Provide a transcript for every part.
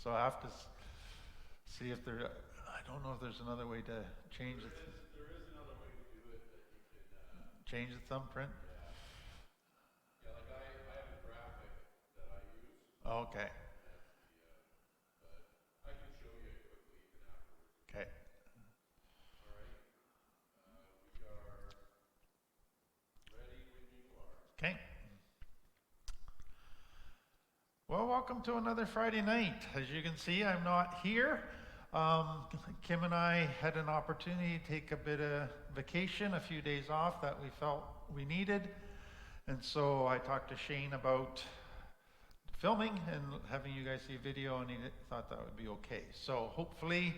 So I have to see if there, I don't know if there's another way to change it. There is another way to do it that you can change the thumbprint? yeah, like I have a graphic that I use. Okay. But I can show you it quickly even afterwards. Okay. All right. We are ready when you are. Okay. Well, welcome to another Friday night. As you can see, I'm not here. Kim and I had an opportunity to take a bit of vacation, a few days off that we felt we needed. And so I talked to Shane about filming and having you guys see a video, and he thought that would be okay. So hopefully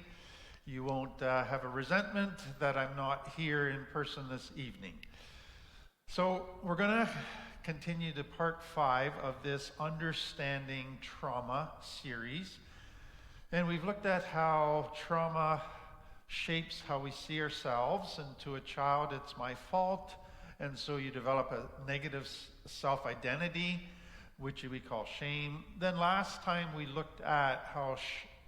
you won't have a resentment that I'm not here in person this evening. So we're going to continue to part 5 of this Understanding Trauma series. And we've looked at how trauma shapes how we see ourselves. And to a child, it's my fault. And so you develop a negative self-identity, which we call shame. Then last time we looked at how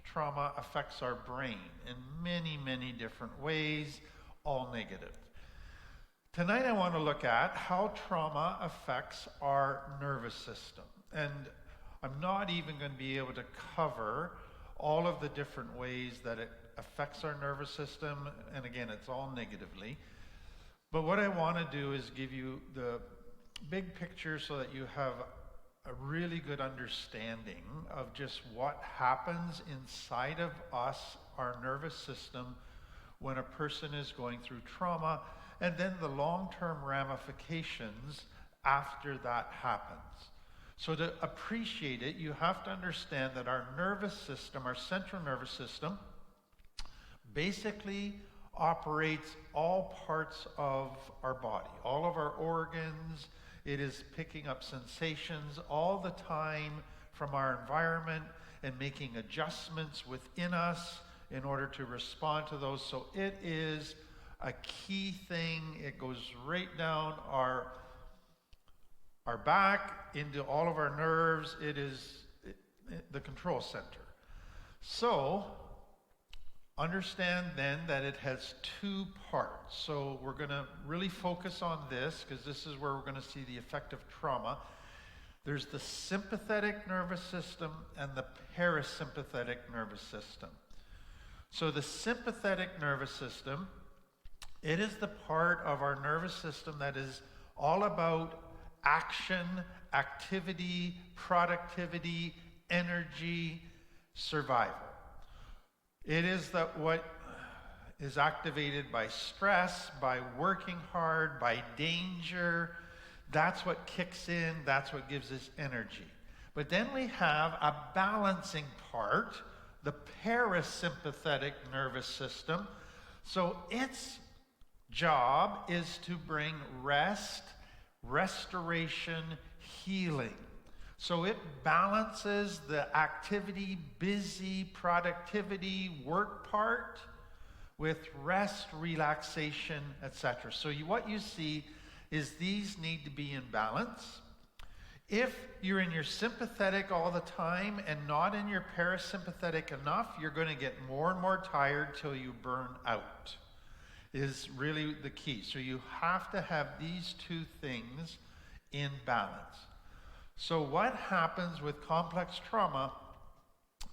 trauma affects our brain in many, many different ways, all negative. Tonight I want to look at how trauma affects our nervous system. And I'm not even going to be able to cover all of the different ways that it affects our nervous system. And again, it's all negatively. But what I want to do is give you the big picture so that you have a really good understanding of just what happens inside of us, our nervous system, when a person is going through trauma, and then the long-term ramifications after that happens. So to appreciate it, you have to understand that our nervous system, our central nervous system, basically operates all parts of our body, all of our organs. It is picking up sensations all the time from our environment and making adjustments within us in order to respond to those. So it is a key thing. It goes right down our back into all of our nerves. It is the control center. So understand then that it has 2 parts. So we're going to really focus on this because this is where we're going to see the effect of trauma. There's the sympathetic nervous system and the parasympathetic nervous system. So the sympathetic nervous system, it is the part of our nervous system that is all about action, activity, productivity, energy, survival. It is what is activated by stress, by working hard, by danger. That's what kicks in. That's what gives us energy. But then we have a balancing part, the parasympathetic nervous system. So its job is to bring rest, restoration, healing. So it balances the activity, busy, productivity, work part with rest, relaxation, etc. So what you see is these need to be in balance. If you're in your sympathetic all the time and not in your parasympathetic enough, you're going to get more and more tired till you burn out. Is really the key. So you have to have these 2 things in balance. So what happens with complex trauma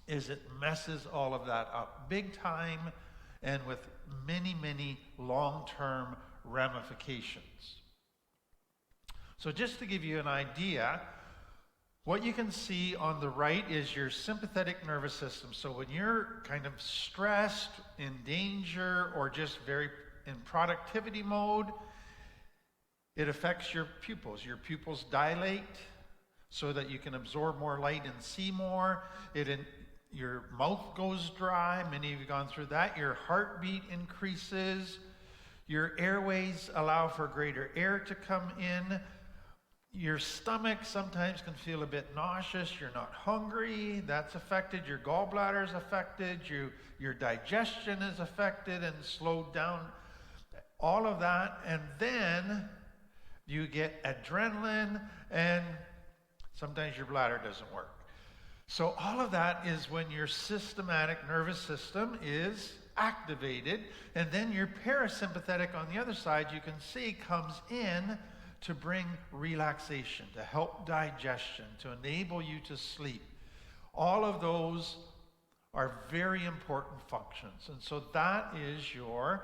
is it messes all of that up big time and with many, many long-term ramifications. So just to give you an idea, what you can see on the right is your sympathetic nervous system. So when you're kind of stressed, in danger, or just very in productivity mode, it affects your pupils. Your pupils dilate so that you can absorb more light and see more. Your mouth goes dry. Many of you have gone through that. Your heartbeat increases. Your airways allow for greater air to come in. Your stomach sometimes can feel a bit nauseous. You're not hungry. That's affected. Your gallbladder is affected. Your digestion is affected and slowed down. All of that. And then you get adrenaline, and sometimes your bladder doesn't work. So all of that is when your systematic nervous system is activated, and then your parasympathetic on the other side, you can see, comes in to bring relaxation, to help digestion, to enable you to sleep. All of those are very important functions. And so that is your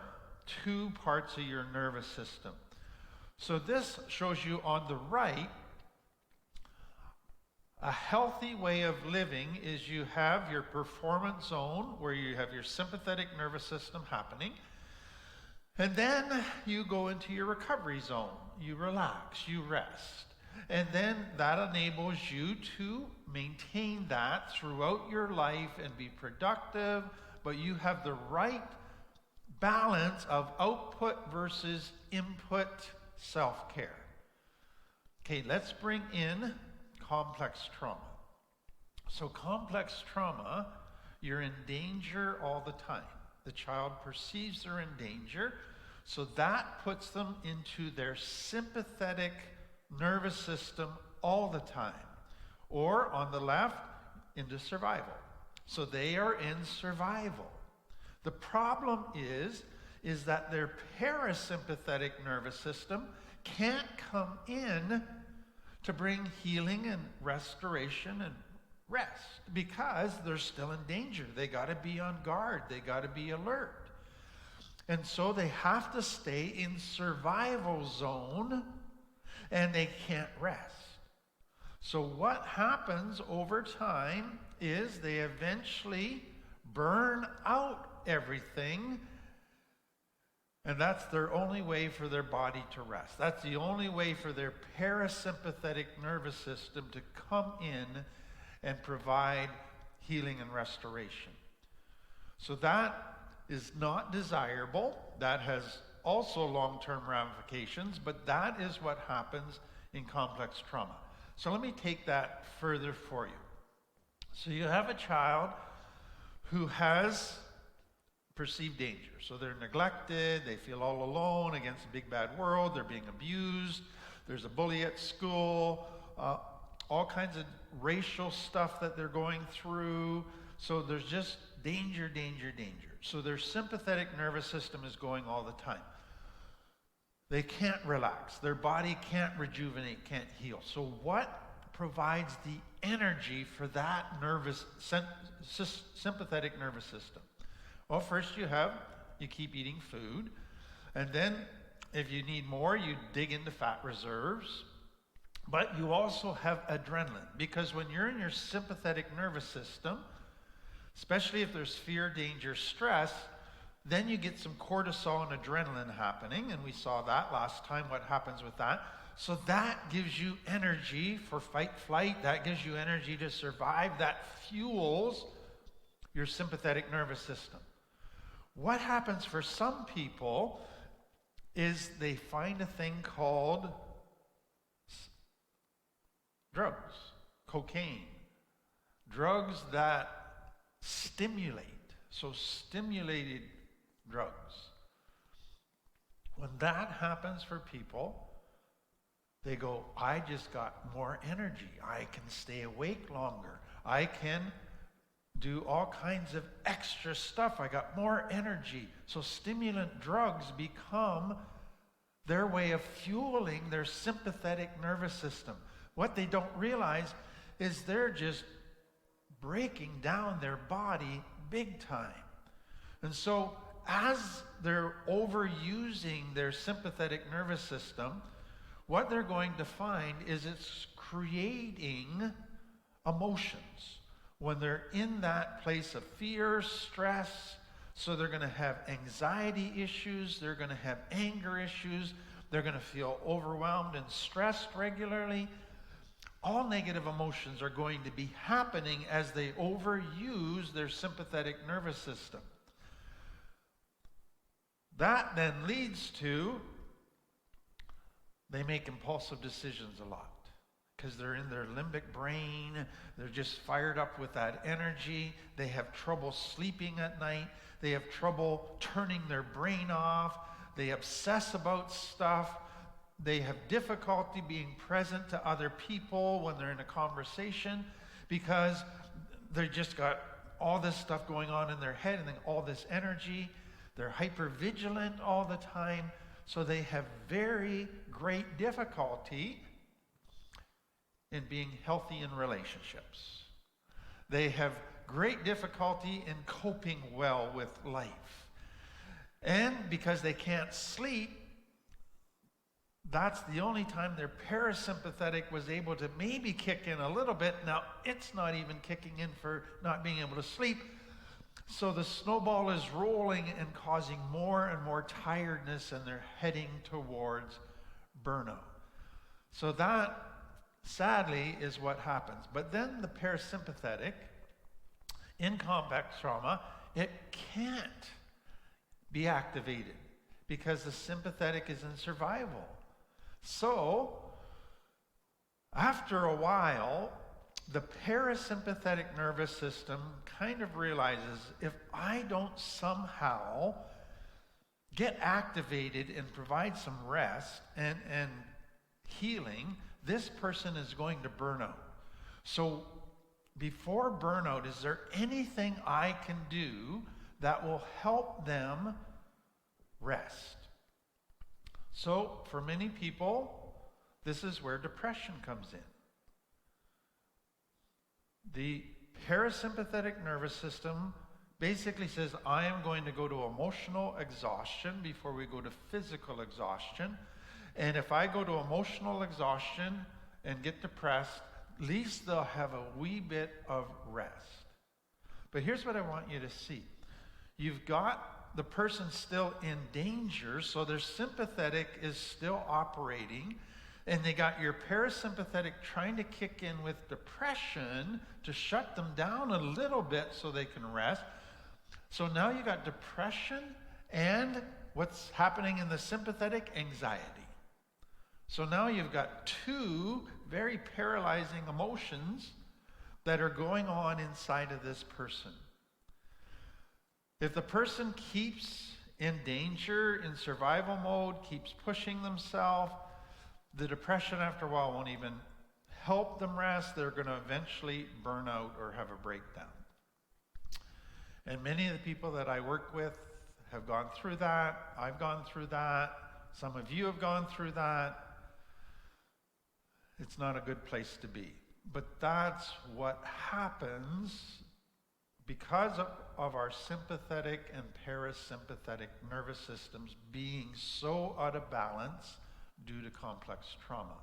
two parts of your nervous system. So this shows you on the right, a healthy way of living is you have your performance zone where you have your sympathetic nervous system happening. And then you go into your recovery zone. You relax, you rest. And then that enables you to maintain that throughout your life and be productive, but you have the right balance of output versus input self-care. Okay, let's bring in complex trauma. So complex trauma, you're in danger all the time. The child perceives they're in danger, so that puts them into their sympathetic nervous system all the time. Or on the left, into survival. So they are in survival. The problem is that their parasympathetic nervous system can't come in to bring healing and restoration and rest because they're still in danger. They got to be on guard. They got to be alert. And so they have to stay in survival zone and they can't rest. So what happens over time is they eventually burn out everything, and that's their only way for their body to rest. That's the only way for their parasympathetic nervous system to come in and provide healing and restoration. So that is not desirable. That has also long-term ramifications, but that is what happens in complex trauma. So let me take that further for you. So you have a child who has perceived danger. So they're neglected, they feel all alone against a big bad world, they're being abused, there's a bully at school, all kinds of racial stuff that they're going through. So there's just danger, danger, danger. So their sympathetic nervous system is going all the time. They can't relax. Their body can't rejuvenate, can't heal. So what provides the energy for that sympathetic nervous system? Well, first you keep eating food. And then if you need more, you dig into fat reserves. But you also have adrenaline. Because when you're in your sympathetic nervous system, especially if there's fear, danger, stress, then you get some cortisol and adrenaline happening, and we saw that last time, what happens with that. So that gives you energy for fight, flight. That gives you energy to survive. That fuels your sympathetic nervous system. What happens for some people is they find a thing called drugs, cocaine, drugs that stimulate. So stimulated drugs. When that happens for people, they go, I just got more energy. I can stay awake longer. I can do all kinds of extra stuff. I got more energy. So stimulant drugs become their way of fueling their sympathetic nervous system. What they don't realize is they're just breaking down their body big time. And so as they're overusing their sympathetic nervous system, what they're going to find is it's creating emotions. When they're in that place of fear, stress, so they're going to have anxiety issues, they're going to have anger issues, they're going to feel overwhelmed and stressed regularly. All negative emotions are going to be happening as they overuse their sympathetic nervous system. That then leads to they make impulsive decisions a lot because they're in their limbic brain. They're just fired up with that energy. They have trouble sleeping at night. They have trouble turning their brain off. They obsess about stuff. They have difficulty being present to other people when they're in a conversation because they just got all this stuff going on in their head and then all this energy. They're hyper vigilant all the time. So they have very great difficulty in being healthy in relationships. They have great difficulty in coping well with life. And because they can't sleep, that's the only time their parasympathetic was able to maybe kick in a little bit. Now, it's not even kicking in for not being able to sleep. So the snowball is rolling and causing more and more tiredness, and they're heading towards burnout. So that, sadly, is what happens. But then the parasympathetic, in complex trauma, it can't be activated because the sympathetic is in survival. So, after a while, the parasympathetic nervous system kind of realizes, if I don't somehow get activated and provide some rest and healing, this person is going to burn out. So, before burnout, is there anything I can do that will help them rest? So, for many people, this is where depression comes in. The parasympathetic nervous system basically says, I am going to go to emotional exhaustion before we go to physical exhaustion. And if I go to emotional exhaustion and get depressed, at least they'll have a wee bit of rest. But here's what I want you to see. You've got the person still in danger, so their sympathetic is still operating, and they got your parasympathetic trying to kick in with depression to shut them down a little bit so they can rest. So now you got depression and what's happening in the sympathetic? Anxiety. So now you've got two very paralyzing emotions that are going on inside of this person. If the person keeps in danger, in survival mode, keeps pushing themselves, the depression after a while won't even help them rest. They're going to eventually burn out or have a breakdown. And many of the people that I work with have gone through that. I've gone through that. Some of you have gone through that. It's not a good place to be. But that's what happens because of our sympathetic and parasympathetic nervous systems being so out of balance due to complex trauma.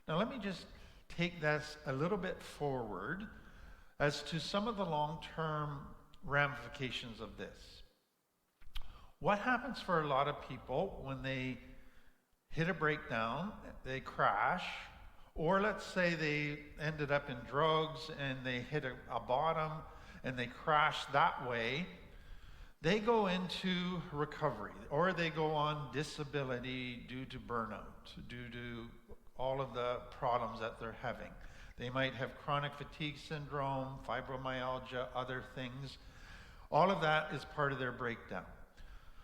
Now let me just take this a little bit forward as to some of the long-term ramifications of this. What happens for a lot of people when they hit a breakdown, they crash, or let's say they ended up in drugs and they hit a bottom and they crash that way, they go into recovery, or they go on disability due to burnout, due to all of the problems that they're having. They might have chronic fatigue syndrome, fibromyalgia, other things. All of that is part of their breakdown.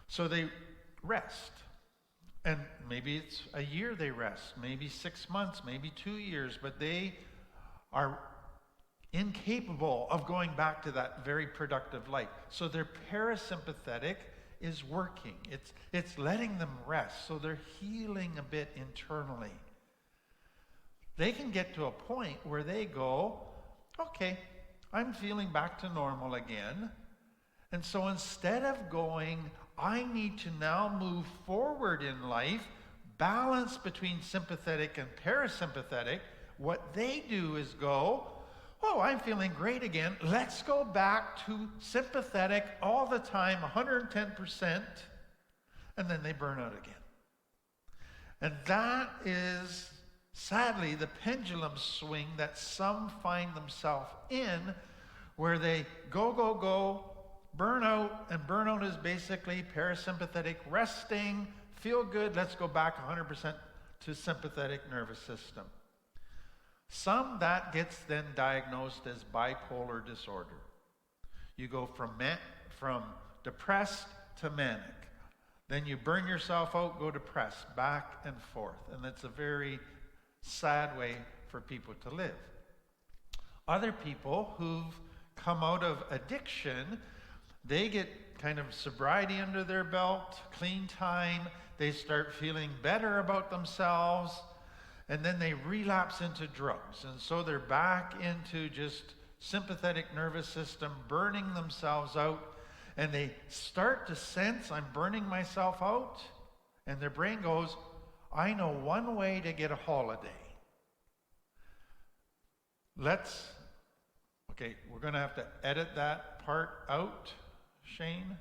So they rest. And maybe it's a year they rest, maybe 6 months, maybe 2 years, but they are incapable of going back to that very productive life. So their parasympathetic is working. It's letting them rest. So they're healing a bit internally. They can get to a point where they go, okay, I'm feeling back to normal again. And so instead of going, I need to now move forward in life, balance between sympathetic and parasympathetic, what they do is go, oh, I'm feeling great again. Let's go back to sympathetic all the time, 110%, and then they burn out again. And that is, sadly, the pendulum swing that some find themselves in, where they go, burnout, and burnout is basically parasympathetic resting, feel good, let's go back 100% to sympathetic nervous system. Some that gets then diagnosed as bipolar disorder. You go from depressed to manic. Then you burn yourself out, go depressed, back and forth. And it's a very sad way for people to live. Other people who've come out of addiction, they get kind of sobriety under their belt, clean time, they start feeling better about themselves, and then they relapse into drugs. And so they're back into just sympathetic nervous system, burning themselves out, and they start to sense, I'm burning myself out, and their brain goes, I know one way to get a holiday. Okay, we're going to have to edit that part out, Shane.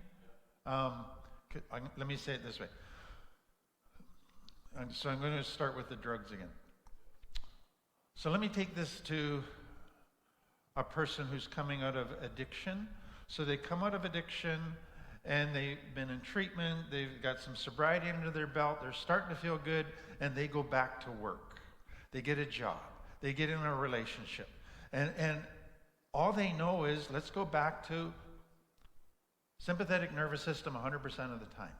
Let me say it this way. So I'm going to start with the drugs again. So let me take this to a person who's coming out of addiction. So they come out of addiction and they've been in treatment, they've got some sobriety under their belt, they're starting to feel good, and they go back to work. They get a job, they get in a relationship. And all they know is, let's go back to sympathetic nervous system 100% of the time.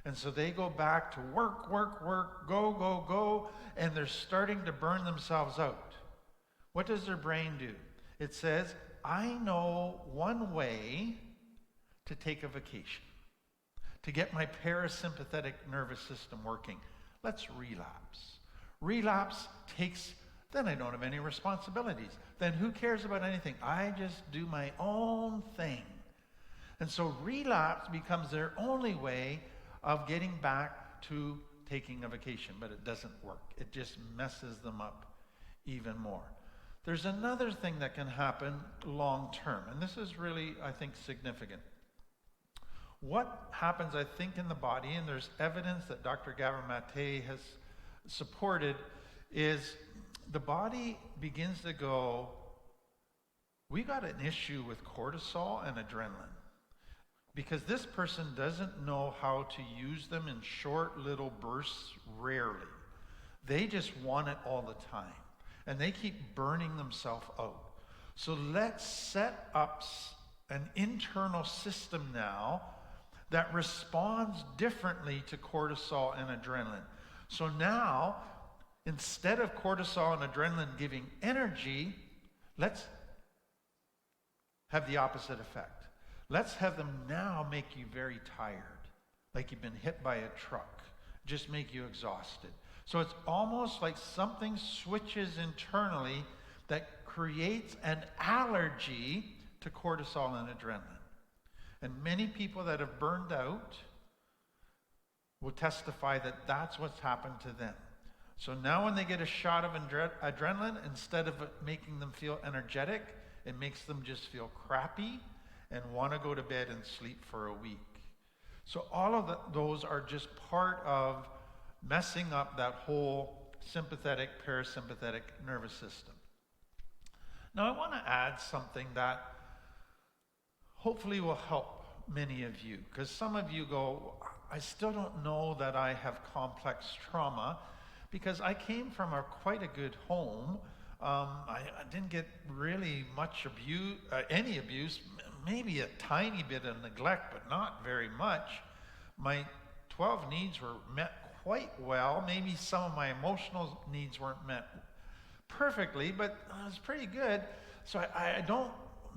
And so they go back to work, go, and they're starting to burn themselves out. What does their brain do? It says, I know one way to take a vacation, to get my parasympathetic nervous system working. Let's relapse. Relapse takes, then I don't have any responsibilities. Then who cares about anything? I just do my own thing. And so relapse becomes their only way of getting back to taking a vacation, but it doesn't work. It just messes them up even more. There's another thing that can happen long term, and this is really, I think, significant. What happens, I think, in the body, and there's evidence that Dr. Gavin Maté has supported, is the body begins to go, we got an issue with cortisol and adrenaline. Because this person doesn't know how to use them in short little bursts rarely. They just want it all the time. And they keep burning themselves out. So let's set up an internal system now that responds differently to cortisol and adrenaline. So now, instead of cortisol and adrenaline giving energy, let's have the opposite effect. Let's have them now make you very tired, like you've been hit by a truck, just make you exhausted. So it's almost like something switches internally that creates an allergy to cortisol and adrenaline. And many people that have burned out will testify that that's what's happened to them. So now when they get a shot of adrenaline, instead of it making them feel energetic, it makes them just feel crappy and want to go to bed and sleep for a week. So all of those are just part of messing up that whole sympathetic, parasympathetic nervous system. Now I want to add something that hopefully will help many of you, because some of you go, I still don't know that I have complex trauma, because I came from quite a good home. I didn't get really much abuse, any abuse, maybe a tiny bit of neglect, but not very much. My 12 needs were met quite well. Maybe some of my emotional needs weren't met perfectly, but it was pretty good. So I don't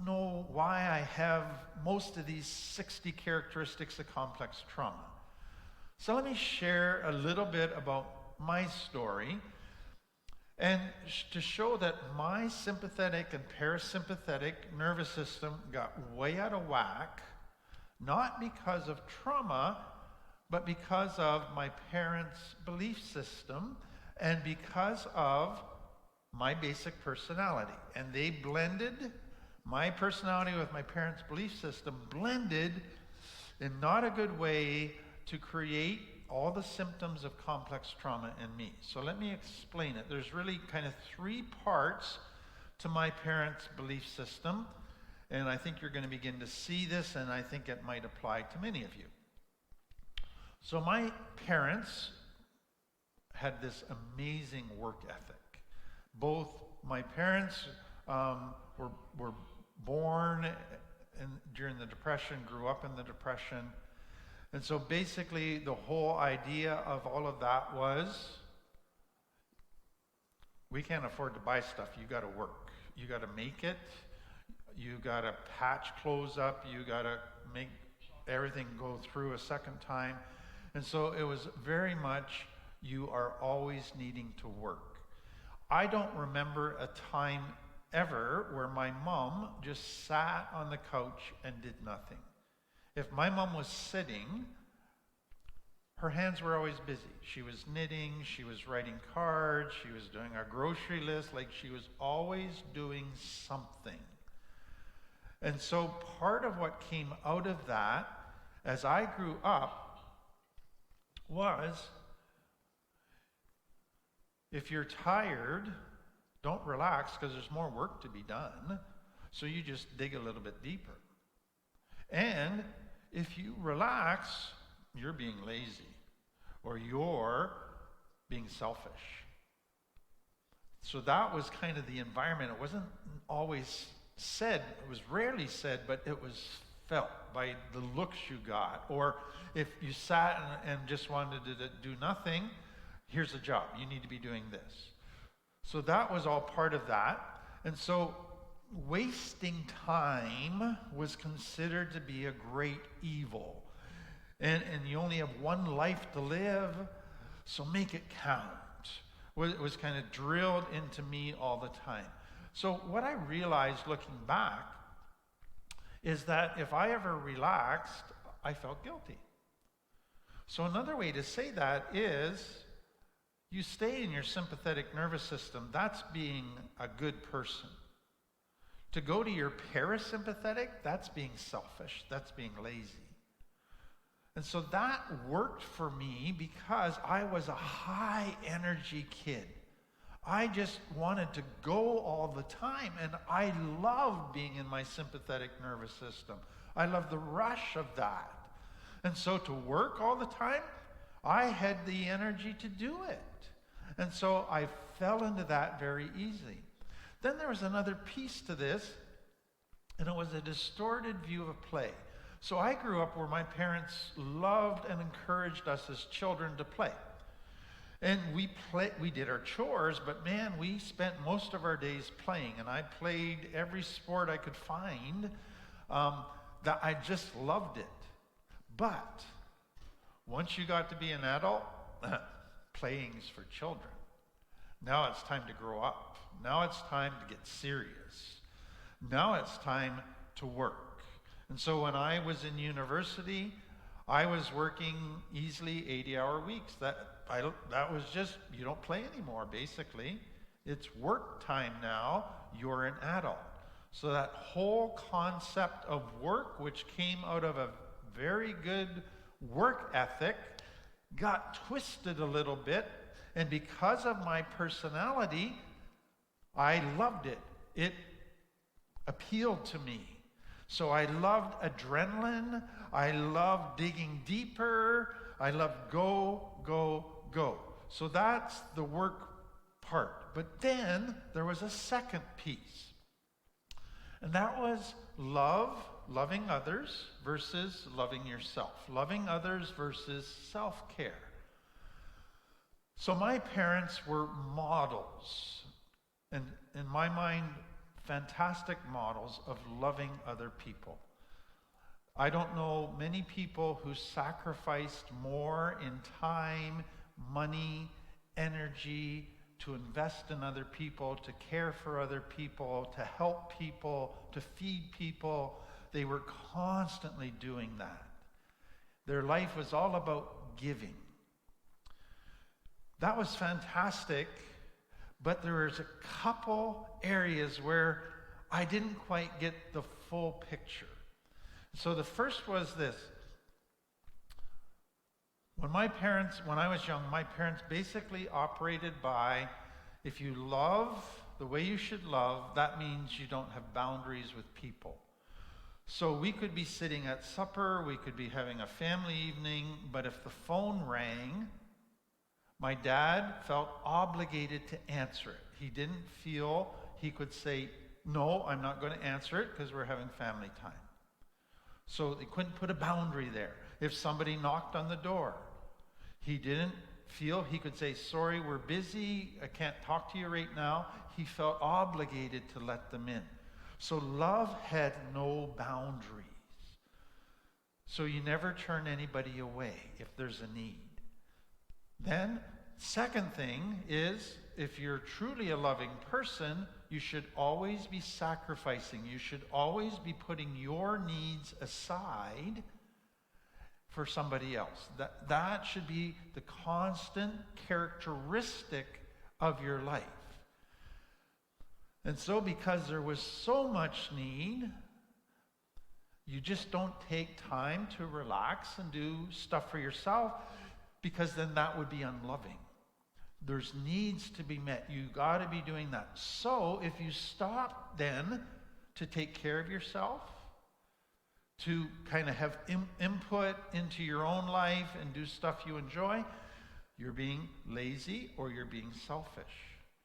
know why I have most of these 60 characteristics of complex trauma. So let me share a little bit about my story, and to show that my sympathetic and parasympathetic nervous system got way out of whack, not because of trauma, but because of my parents' belief system and because of my basic personality. And they blended, my personality with my parents' belief system blended in not a good way to create all the symptoms of complex trauma in me. So let me explain it. There's really kind of three parts to my parents' belief system, and I think you're going to begin to see this, and I think it might apply to many of you. So my parents had this amazing work ethic. Both my parents were born during the Depression, grew up in the Depression. And so basically the whole idea of all of that was, we can't afford to buy stuff, you got to work. You got to make it. You got to patch clothes up. You got to make everything go through a second time. And so it was very much, you are always needing to work. I don't remember a time ever where my mom just sat on the couch and did nothing. If my mom was sitting, her hands were always busy. She was knitting, she was writing cards, she was doing a grocery list, like she was always doing something. And so part of what came out of that as I grew up was, if you're tired, don't relax because there's more work to be done. So you just dig a little bit deeper. And if you relax, you're being lazy or you're being selfish. So that was kind of the environment. It wasn't always said, it was rarely said, but it was felt by the looks you got. Or if you sat and just wanted to do nothing, here's a job. You need to be doing this. So that was all part of that. And so wasting time was considered to be a great evil. And you only have one life to live, so make it count. It was kind of drilled into me all the time. So what I realized looking back is that if I ever relaxed, I felt guilty. So another way to say that is, you stay in your sympathetic nervous system. That's being a good person. To go to your parasympathetic, that's being selfish. That's being lazy. And so that worked for me because I was a high energy kid. I just wanted to go all the time, and I loved being in my sympathetic nervous system. I loved the rush of that. And so to work all the time, I had the energy to do it. And so I fell into that very easily. Then there was another piece to this, and it was a distorted view of play. So I grew up where my parents loved and encouraged us as children to play. And we did our chores, but man, we spent most of our days playing. And I played every sport I could find. That I just loved it. But once you got to be an adult, playing's for children. Now it's time to grow up. Now it's time to get serious. Now it's time to work. And so when I was in university, I was working easily 80-hour weeks. That was just, you don't play anymore, basically. It's work time now. You're an adult. So that whole concept of work, which came out of a very good work ethic, got twisted a little bit. And because of my personality, I loved it. It appealed to me. So I loved adrenaline. I loved digging deeper. I loved go, go, go. So that's the work part. But then there was a second piece. And that was loving others versus loving yourself. Loving others versus self-care. So my parents were models. And in my mind, fantastic models of loving other people. I don't know many people who sacrificed more in time, money, energy to invest in other people, to care for other people, to help people, to feed people. They were constantly doing that. Their life was all about giving. That was fantastic, but there was a couple areas where I didn't quite get the full picture. So the first was this. When I was young, my parents basically operated by, if you love the way you should love, that means you don't have boundaries with people. So we could be sitting at supper, we could be having a family evening, but if the phone rang, my dad felt obligated to answer it. He didn't feel he could say, no, I'm not going to answer it because we're having family time. So they couldn't put a boundary there. If somebody knocked on the door, he didn't feel he could say, sorry, we're busy, I can't talk to you right now. He felt obligated to let them in. So love had no boundaries. So you never turn anybody away if there's a need. Then, second thing is, if you're truly a loving person, you should always be sacrificing. You should always be putting your needs aside for somebody else. That should be the constant characteristic of your life. And so because there was so much need, you just don't take time to relax and do stuff for yourself, because then that would be unloving. There's needs to be met. You got to be doing that. So if you stop then to take care of yourself, to kind of have input into your own life and do stuff you enjoy, you're being lazy or you're being selfish.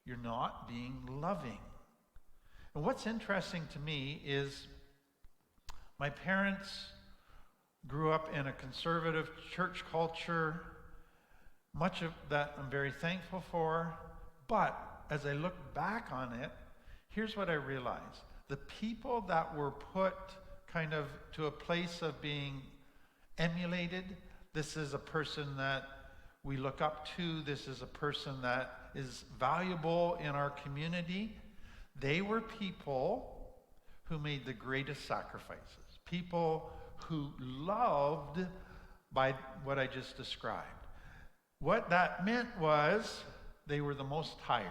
You're not being loving. And what's interesting to me is my parents grew up in a conservative church culture. Much of that I'm very thankful for. But as I look back on it, here's what I realized. The people that were put kind of to a place of being emulated, this is a person that we look up to, this is a person that is valuable in our community, they were people who made the greatest sacrifices. People who loved by what I just described. What that meant was they were the most tired.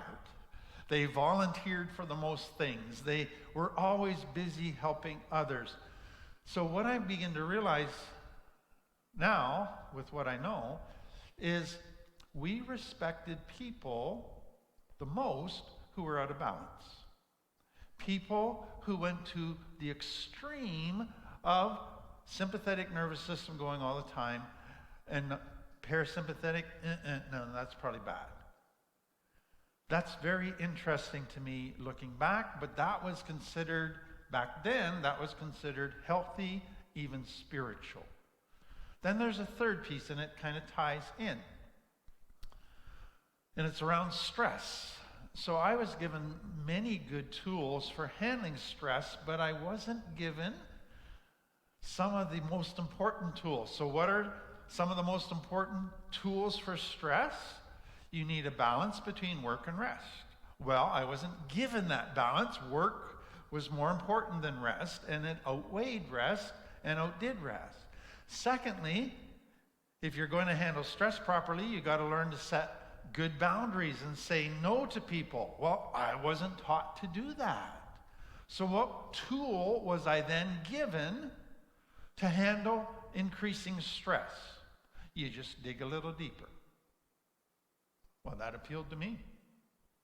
They volunteered for the most things. They were always busy helping others. So what I begin to realize now, with what I know, is we respected people the most who were out of balance. People who went to the extreme of sympathetic nervous system going all the time, and parasympathetic, no, that's probably bad. That's very interesting to me looking back, but that was considered, back then, that was considered healthy, even spiritual. Then there's a third piece, and it kind of ties in. And it's around stress. So I was given many good tools for handling stress, but I wasn't given some of the most important tools. So what are some of the most important tools for stress? You need a balance between work and rest. Well, I wasn't given that balance. Work was more important than rest, and it outweighed rest and outdid rest. Secondly, if you're going to handle stress properly, you got to learn to set good boundaries and say no to people. Well, I wasn't taught to do that. So what tool was I then given to handle increasing stress? You just dig a little deeper. Well, that appealed to me.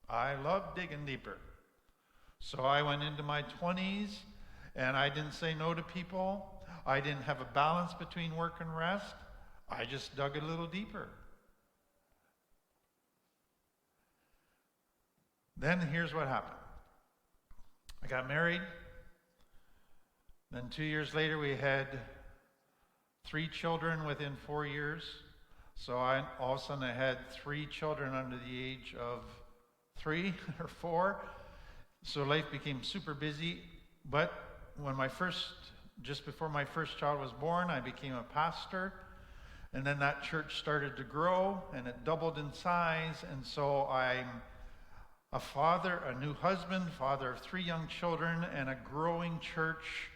I love digging deeper. So I went into my 20s, and I didn't say no to people. I didn't have a balance between work and rest. I just dug a little deeper. Then here's what happened. I got married. Then 2 years later, we had 3 children within 4 years. So all of a sudden I had 3 children under the age of 3 or 4. So life became super busy. But when just before my first child was born, I became a pastor. And then that church started to grow, and it doubled in size. And so I'm a father, a new husband, father of 3 young children, and a growing church.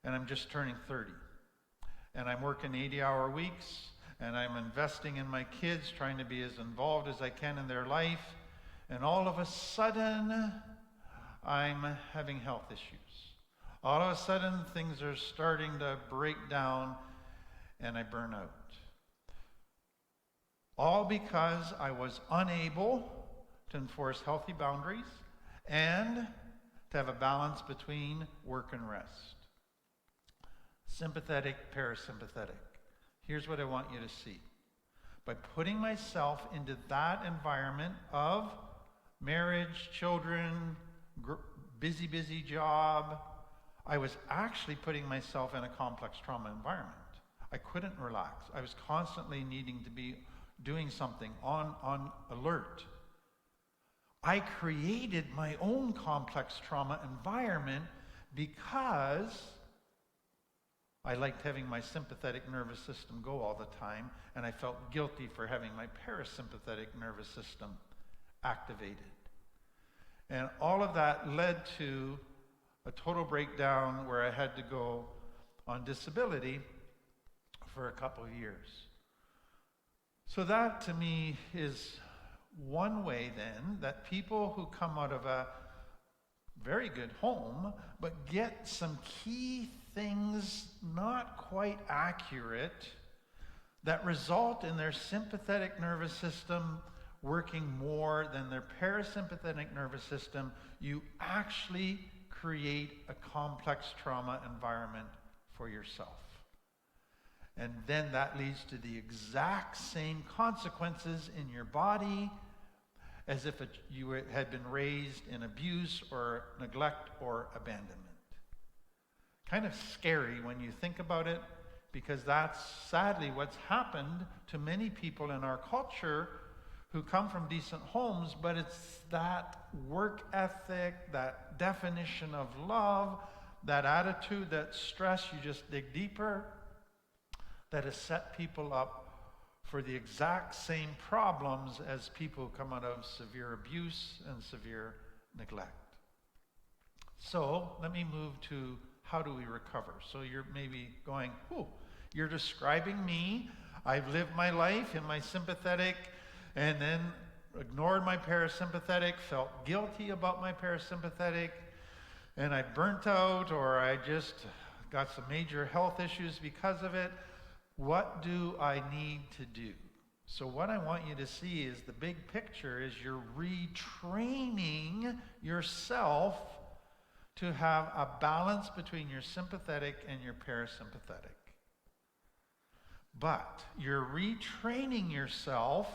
And I'm just turning 30. And I'm working 80-hour weeks. And I'm investing in my kids, trying to be as involved as I can in their life. And all of a sudden, I'm having health issues. All of a sudden, things are starting to break down, and I burn out. All because I was unable to enforce healthy boundaries and to have a balance between work and rest. Sympathetic, parasympathetic. Here's what I want you to see. By putting myself into that environment of marriage, children, busy job, I was actually putting myself in a complex trauma environment. I couldn't relax. I was constantly needing to be doing something, on alert. I created my own complex trauma environment because I liked having my sympathetic nervous system go all the time, and I felt guilty for having my parasympathetic nervous system activated. And all of that led to a total breakdown where I had to go on disability for a couple of years. So that to me is one way then that people who come out of a very good home but get some key things not quite accurate that result in their sympathetic nervous system working more than their parasympathetic nervous system, you actually create a complex trauma environment for yourself. And then that leads to the exact same consequences in your body as if you had been raised in abuse or neglect or abandonment. Kind of scary when you think about it, because that's sadly what's happened to many people in our culture who come from decent homes, but it's that work ethic, that definition of love, that attitude, that stress, you just dig deeper, that has set people up for the exact same problems as people who come out of severe abuse and severe neglect. So let me move to how do we recover? So you're maybe going, you're describing me. I've lived my life in my sympathetic and then ignored my parasympathetic, felt guilty about my parasympathetic, and I burnt out, or I just got some major health issues because of it. What do I need to do? So what I want you to see is the big picture is you're retraining yourself to have a balance between your sympathetic and your parasympathetic. But you're retraining yourself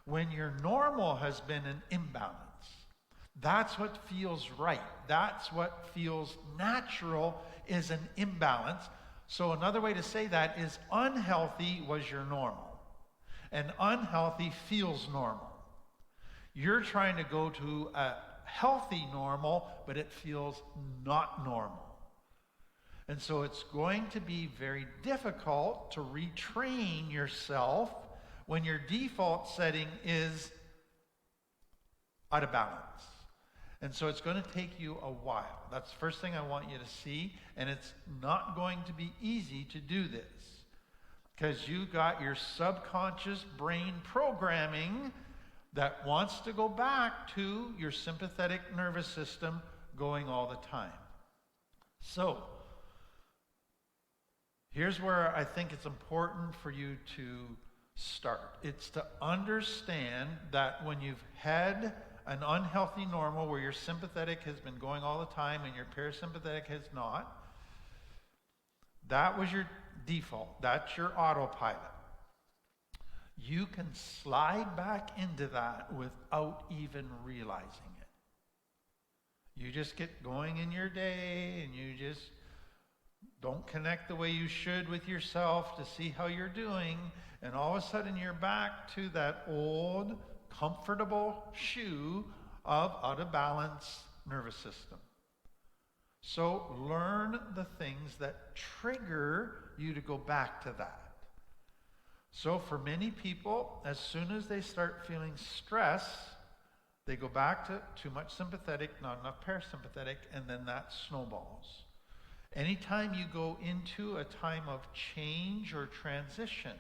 when your normal has been an imbalance. That's what feels right. That's what feels natural is an imbalance. So another way to say that is unhealthy was your normal. And unhealthy feels normal. You're trying to go to a healthy normal, but it feels not normal. And so it's going to be very difficult to retrain yourself when your default setting is out of balance. And so it's going to take you a while. That's the first thing I want you to see. And it's not going to be easy to do this, because you got your subconscious brain programming that wants to go back to your sympathetic nervous system going all the time. So here's where I think it's important for you to start. It's to understand that when you've had an unhealthy normal where your sympathetic has been going all the time and your parasympathetic has not, that was your default. That's your autopilot. You can slide back into that without even realizing it. You just get going in your day and you just don't connect the way you should with yourself to see how you're doing, and all of a sudden you're back to that old comfortable shoe of out of balance nervous system. So learn the things that trigger you to go back to that. So for many people, as soon as they start feeling stress, they go back to too much sympathetic, not enough parasympathetic, and then that snowballs. Anytime you go into a time of change or transition,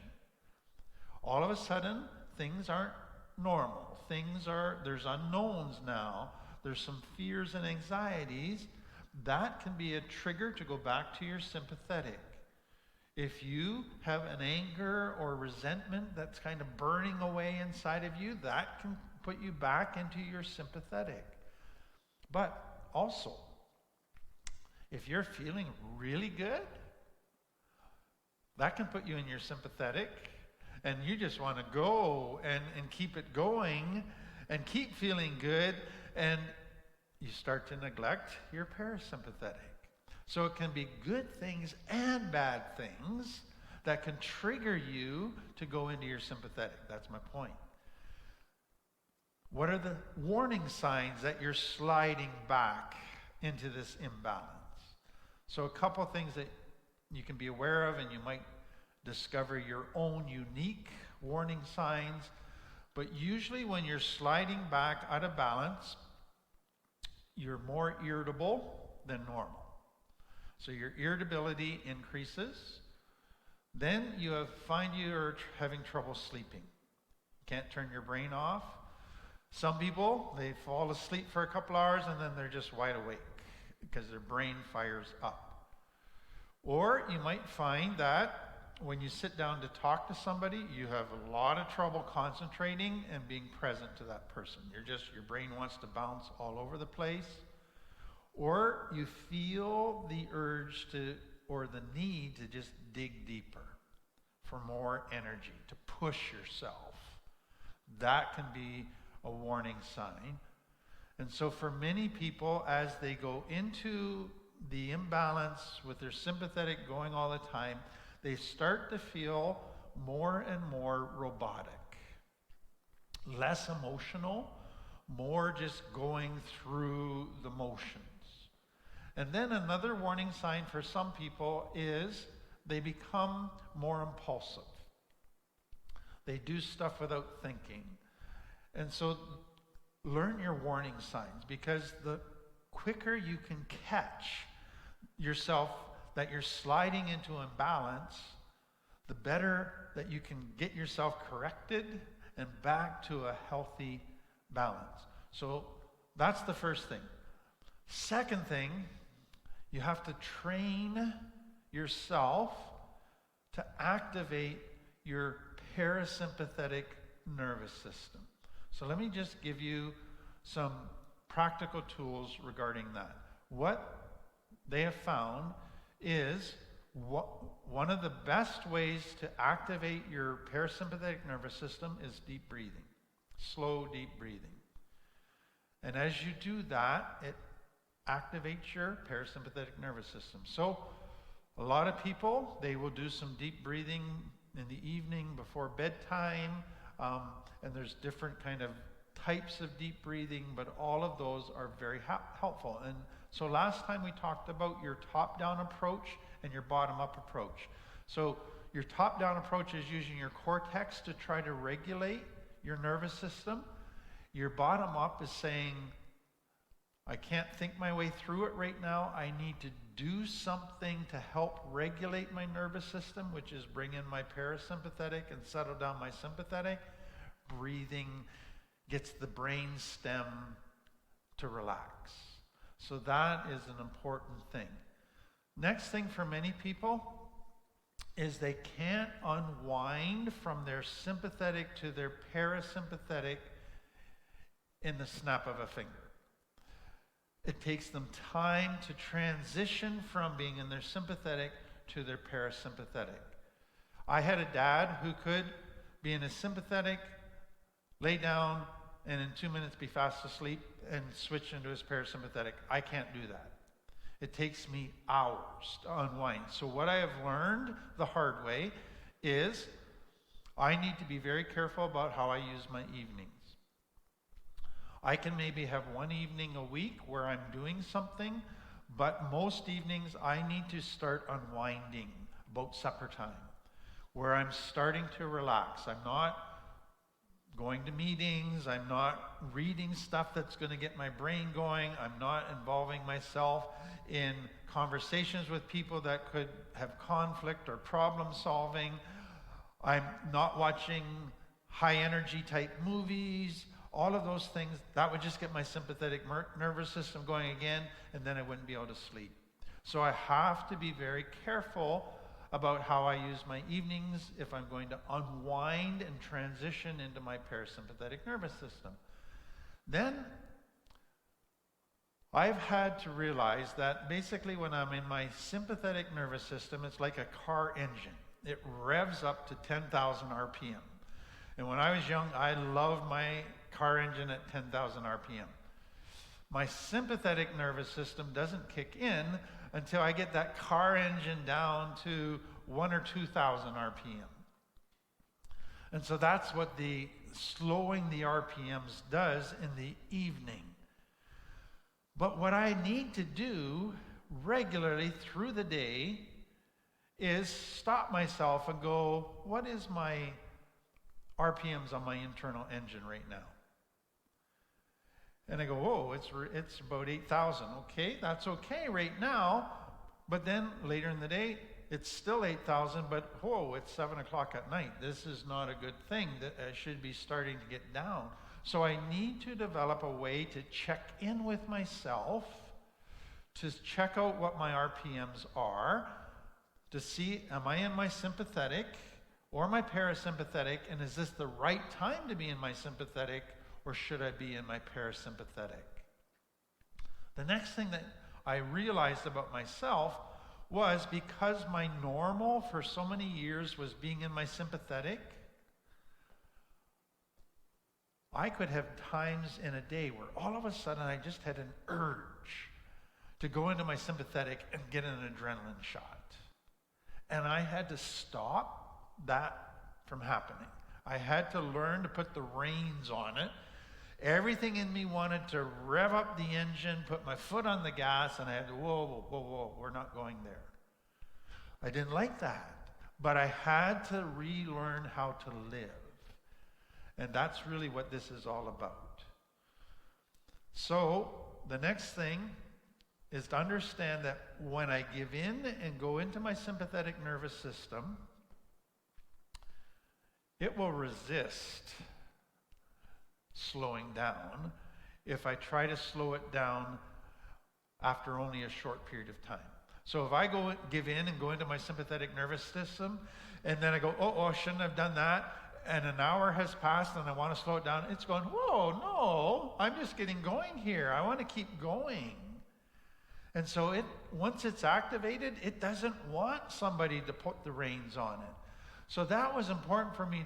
all of a sudden things aren't normal. There's unknowns now. There's some fears and anxieties. That can be a trigger to go back to your sympathetic. If you have an anger or resentment that's kind of burning away inside of you, that can put you back into your sympathetic. But also, if you're feeling really good, that can put you in your sympathetic, and you just want to go and keep it going and keep feeling good, and you start to neglect your parasympathetic. So it can be good things and bad things that can trigger you to go into your sympathetic. That's my point. What are the warning signs that you're sliding back into this imbalance? So a couple things that you can be aware of, and you might discover your own unique warning signs. But usually when you're sliding back out of balance, you're more irritable than normal. So your irritability increases. Then you find you're having trouble sleeping. Can't turn your brain off. Some people, they fall asleep for a couple hours and then they're just wide awake because their brain fires up. Or you might find that when you sit down to talk to somebody, you have a lot of trouble concentrating and being present to that person. Your brain wants to bounce all over the place. Or you feel the urge to, or the need to just dig deeper for more energy, to push yourself. That can be a warning sign. And so for many people, as they go into the imbalance with their sympathetic going all the time, they start to feel more and more robotic. Less emotional, more just going through the motions. And then another warning sign for some people is they become more impulsive. They do stuff without thinking. And so learn your warning signs, because the quicker you can catch yourself that you're sliding into imbalance, the better that you can get yourself corrected and back to a healthy balance. So that's the first thing. Second thing, you have to train yourself to activate your parasympathetic nervous system. So let me just give you some practical tools regarding that. What they have found is one of the best ways to activate your parasympathetic nervous system is deep breathing, slow, deep breathing. And as you do that, it activates your parasympathetic nervous system. So a lot of people, they will do some deep breathing in the evening before bedtime, and there's different kind of types of deep breathing, but all of those are very helpful. And so last time we talked about your top-down approach and your bottom-up approach. So your top-down approach is using your cortex to try to regulate your nervous system. Your bottom-up is saying, I can't think my way through it right now. I need to do something to help regulate my nervous system, which is bring in my parasympathetic and settle down my sympathetic. Breathing gets the brain stem to relax. So that is an important thing. Next thing for many people is they can't unwind from their sympathetic to their parasympathetic in the snap of a finger. It takes them time to transition from being in their sympathetic to their parasympathetic. I had a dad who could be in his sympathetic, lay down, and in 2 minutes be fast asleep and switch into his parasympathetic. I can't do that. It takes me hours to unwind. So what I have learned the hard way is I need to be very careful about how I use my evenings. I can maybe have one evening a week where I'm doing something, but most evenings I need to start unwinding about supper time, where I'm starting to relax. I'm not going to meetings. I'm not reading stuff that's going to get my brain going. I'm not involving myself in conversations with people that could have conflict or problem solving. I'm not watching high energy type movies. All of those things, that would just get my sympathetic nervous system going again, and then I wouldn't be able to sleep. So I have to be very careful about how I use my evenings if I'm going to unwind and transition into my parasympathetic nervous system. Then I've had to realize that basically when I'm in my sympathetic nervous system, it's like a car engine. It revs up to 10,000 RPM. And when I was young, I loved my car engine at 10,000 RPM. My sympathetic nervous system doesn't kick in until I get that car engine down to 1,000 or 2,000 RPM. And so that's what the slowing the RPMs does in the evening. But what I need to do regularly through the day is stop myself and go, what is my RPMs on my internal engine right now? And I go, whoa, it's about 8,000. Okay, that's okay right now. But then later in the day, it's still 8,000, but whoa, it's 7 o'clock at night. This is not a good thing. That I should be starting to get down. So I need to develop a way to check in with myself, to check out what my RPMs are, to see, am I in my sympathetic or my parasympathetic, and is this the right time to be in my sympathetic, or should I be in my parasympathetic? The next thing that I realized about myself was, because my normal for so many years was being in my sympathetic, I could have times in a day where all of a sudden I just had an urge to go into my sympathetic and get an adrenaline shot. And I had to stop that from happening. I had to learn to put the reins on it. Everything in me wanted to rev up the engine, put my foot on the gas, and I had to, whoa, we're not going there. I didn't like that, but I had to relearn how to live. And that's really what this is all about. So the next thing is to understand that when I give in and go into my sympathetic nervous system, it will resist slowing down if I try to slow it down after only a short period of time. So if I give in and go into my sympathetic nervous system, and then I go, I shouldn't have done that, and an hour has passed and I want to slow it down, it's going, whoa, no, I'm just getting going here. I want to keep going. And so once it's activated, it doesn't want somebody to put the reins on it. So that was important for me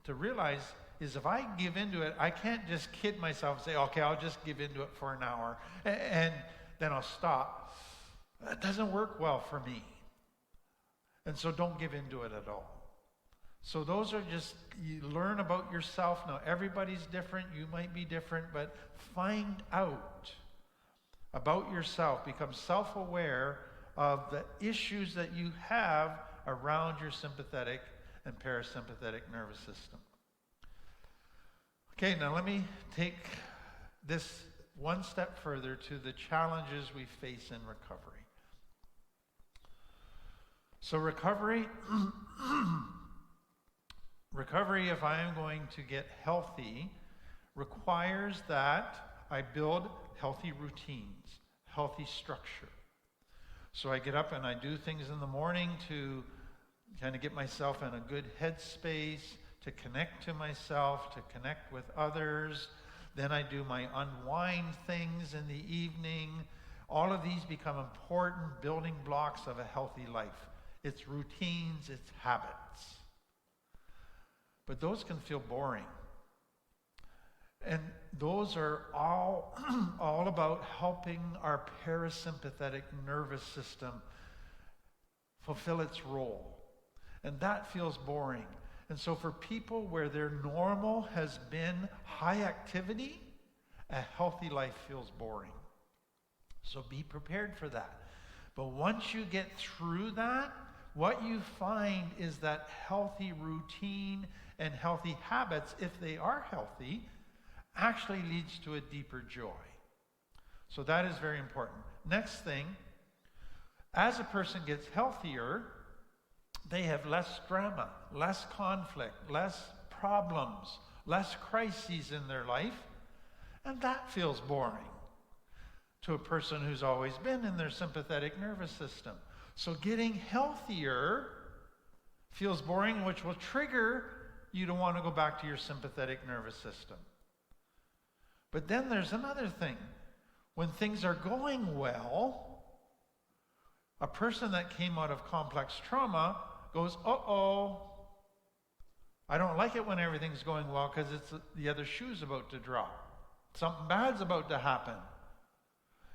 to realize, is if I give into it, I can't just kid myself and say, okay, I'll just give into it for an hour and then I'll stop. That doesn't work well for me. And so don't give into it at all. So those are just, you learn about yourself. Now everybody's different, you might be different, but find out about yourself. Become self-aware of the issues that you have around your sympathetic and parasympathetic nervous system. Okay, now let me take this one step further to the challenges we face in recovery. So recovery, if I am going to get healthy, requires that I build healthy routines, healthy structure. So I get up and I do things in the morning to kind of get myself in a good headspace, to connect to myself, to connect with others. Then I do my unwind things in the evening. All of these become important building blocks of a healthy life. It's routines, it's habits. But those can feel boring. And those are all about helping our parasympathetic nervous system fulfill its role. And that feels boring. And so for people where their normal has been high activity, a healthy life feels boring. So be prepared for that. But once you get through that, what you find is that healthy routine and healthy habits, if they are healthy, actually leads to a deeper joy. So that is very important. Next thing, as a person gets healthier, they have less drama, less conflict, less problems, less crises in their life, and that feels boring to a person who's always been in their sympathetic nervous system. So getting healthier feels boring, which will trigger you to want to go back to your sympathetic nervous system. But then there's another thing. When things are going well, a person that came out of complex trauma goes, I don't like it when everything's going well because the other shoe's about to drop. Something bad's about to happen.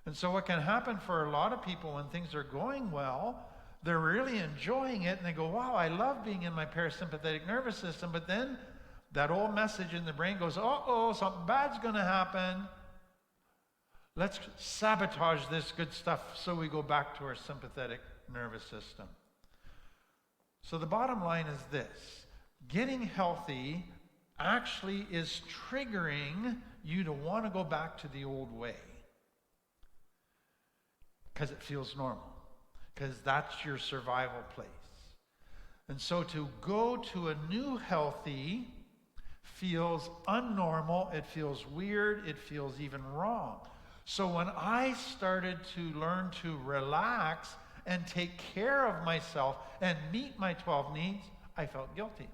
And so what can happen for a lot of people when things are going well, they're really enjoying it and they go, wow, I love being in my parasympathetic nervous system, but then that old message in the brain goes, uh-oh, something bad's going to happen. Let's sabotage this good stuff so we go back to our sympathetic nervous system. So the bottom line is this. Getting healthy actually is triggering you to want to go back to the old way. Because it feels normal. Because that's your survival place. And so to go to a new healthy feels unnormal, it feels weird, it feels even wrong. So when I started to learn to relax and take care of myself and meet my 12 needs, I felt guilty.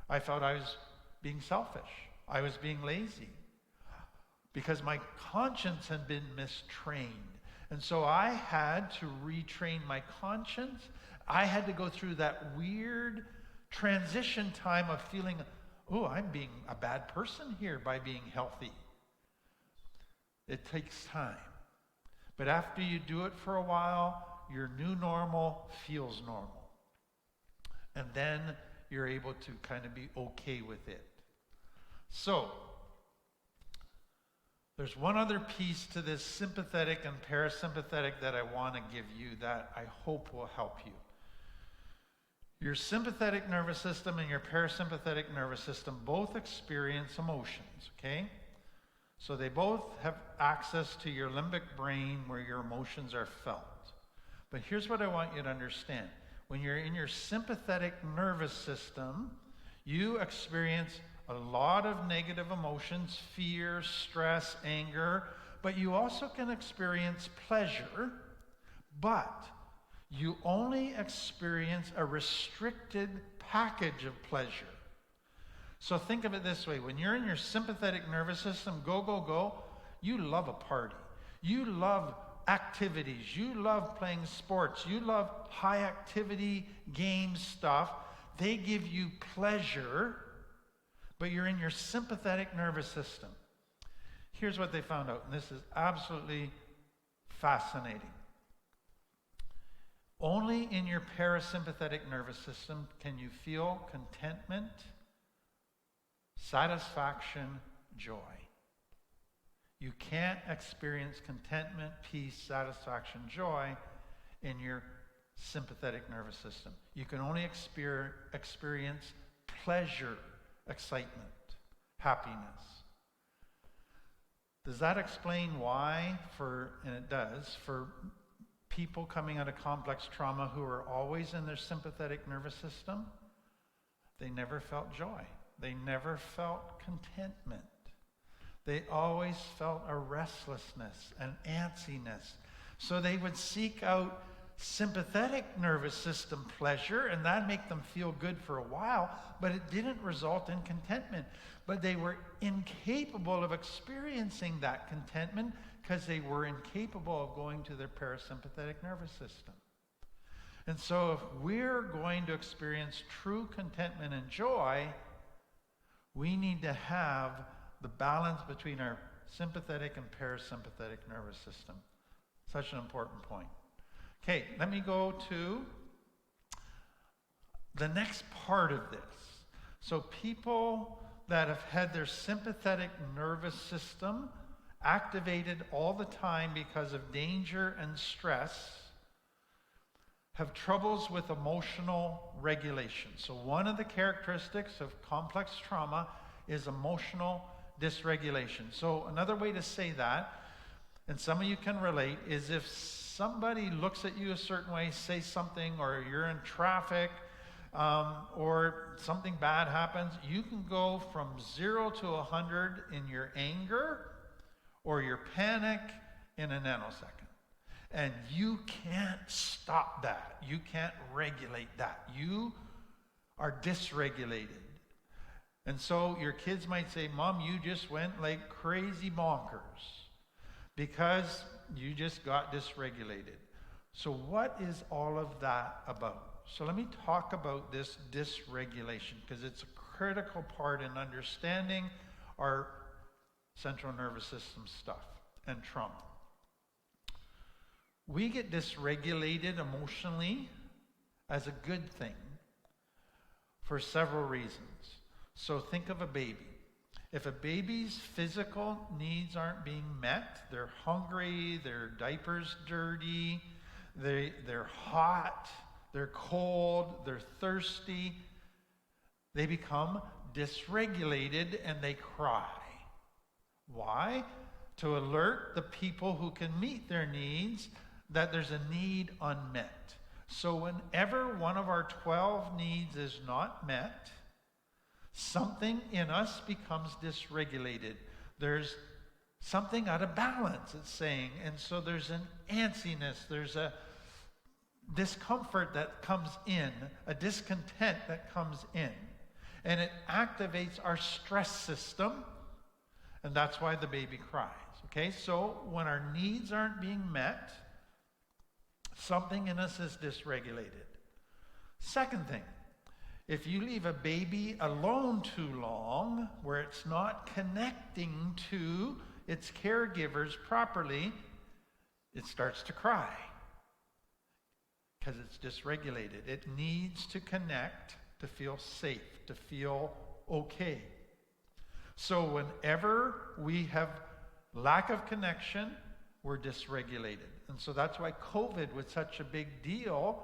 I felt I was being selfish. I was being lazy. Because my conscience had been mistrained. And so I had to retrain my conscience. I had to go through that weird transition time of feeling, oh, I'm being a bad person here by being healthy. It takes time. But after you do it for a while, your new normal feels normal. And then you're able to kind of be okay with it. So, there's one other piece to this sympathetic and parasympathetic that I want to give you that I hope will help you. Your sympathetic nervous system and your parasympathetic nervous system both experience emotions, okay? So they both have access to your limbic brain where your emotions are felt. But here's what I want you to understand. When you're in your sympathetic nervous system, you experience a lot of negative emotions, fear, stress, anger, but you also can experience pleasure, but you only experience a restricted package of pleasure. So think of it this way. When you're in your sympathetic nervous system, go, go, go, you love a party. You love activities. You love playing sports. You love high activity game stuff. They give you pleasure, but you're in your sympathetic nervous system. Here's what they found out, and this is absolutely fascinating. Only in your parasympathetic nervous system can you feel contentment, satisfaction, joy. You can't experience contentment, peace, satisfaction, joy in your sympathetic nervous system. You can only experience pleasure, excitement, happiness. Does that explain why, and it does, for people coming out of complex trauma who are always in their sympathetic nervous system, they never felt joy. They never felt contentment. They always felt a restlessness, an antsiness. So they would seek out sympathetic nervous system pleasure, and that'd make them feel good for a while, but it didn't result in contentment. But they were incapable of experiencing that contentment because they were incapable of going to their parasympathetic nervous system. And so if we're going to experience true contentment and joy, we need to have the balance between our sympathetic and parasympathetic nervous system. Such an important point. Okay, let me go to the next part of this. So people that have had their sympathetic nervous system activated all the time because of danger and stress have troubles with emotional regulation. So one of the characteristics of complex trauma is emotional dysregulation. So another way to say that, and some of you can relate, is if somebody looks at you a certain way, says something, or you're in traffic, or something bad happens, you can go from 0 to 100 in your anger or your panic in a nanosecond. And you can't stop that. You can't regulate that. You are dysregulated. And so your kids might say, Mom, you just went like crazy bonkers because you just got dysregulated. So what is all of that about? So let me talk about this dysregulation because it's a critical part in understanding our central nervous system stuff and trauma. We get dysregulated emotionally as a good thing for several reasons. So think of a baby. If a baby's physical needs aren't being met, they're hungry, their diaper's dirty, they're hot, they're cold, they're thirsty, they become dysregulated and they cry. Why? To alert the people who can meet their needs that there's a need unmet. So whenever one of our 12 needs is not met, something in us becomes dysregulated. There's something out of balance, it's saying. And so there's an antsiness, there's a discomfort that comes in, a discontent that comes in. And it activates our stress system, and that's why the baby cries. Okay, so when our needs aren't being met, something in us is dysregulated. Second thing, if you leave a baby alone too long, where it's not connecting to its caregivers properly, it starts to cry because it's dysregulated. It needs to connect to feel safe, to feel okay. So whenever we have lack of connection, we're dysregulated. And so that's why COVID was such a big deal,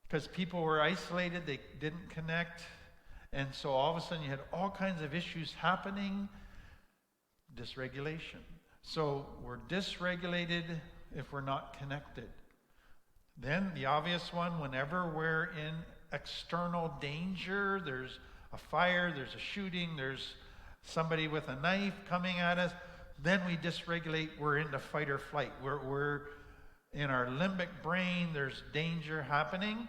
because people were isolated, they didn't connect, and so all of a sudden you had all kinds of issues happening. Dysregulation. So we're dysregulated if we're not connected. Then the obvious one, whenever we're in external danger, there's a fire, there's a shooting, there's somebody with a knife coming at us, then we dysregulate, we're into fight or flight. We're in our limbic brain, there's danger happening.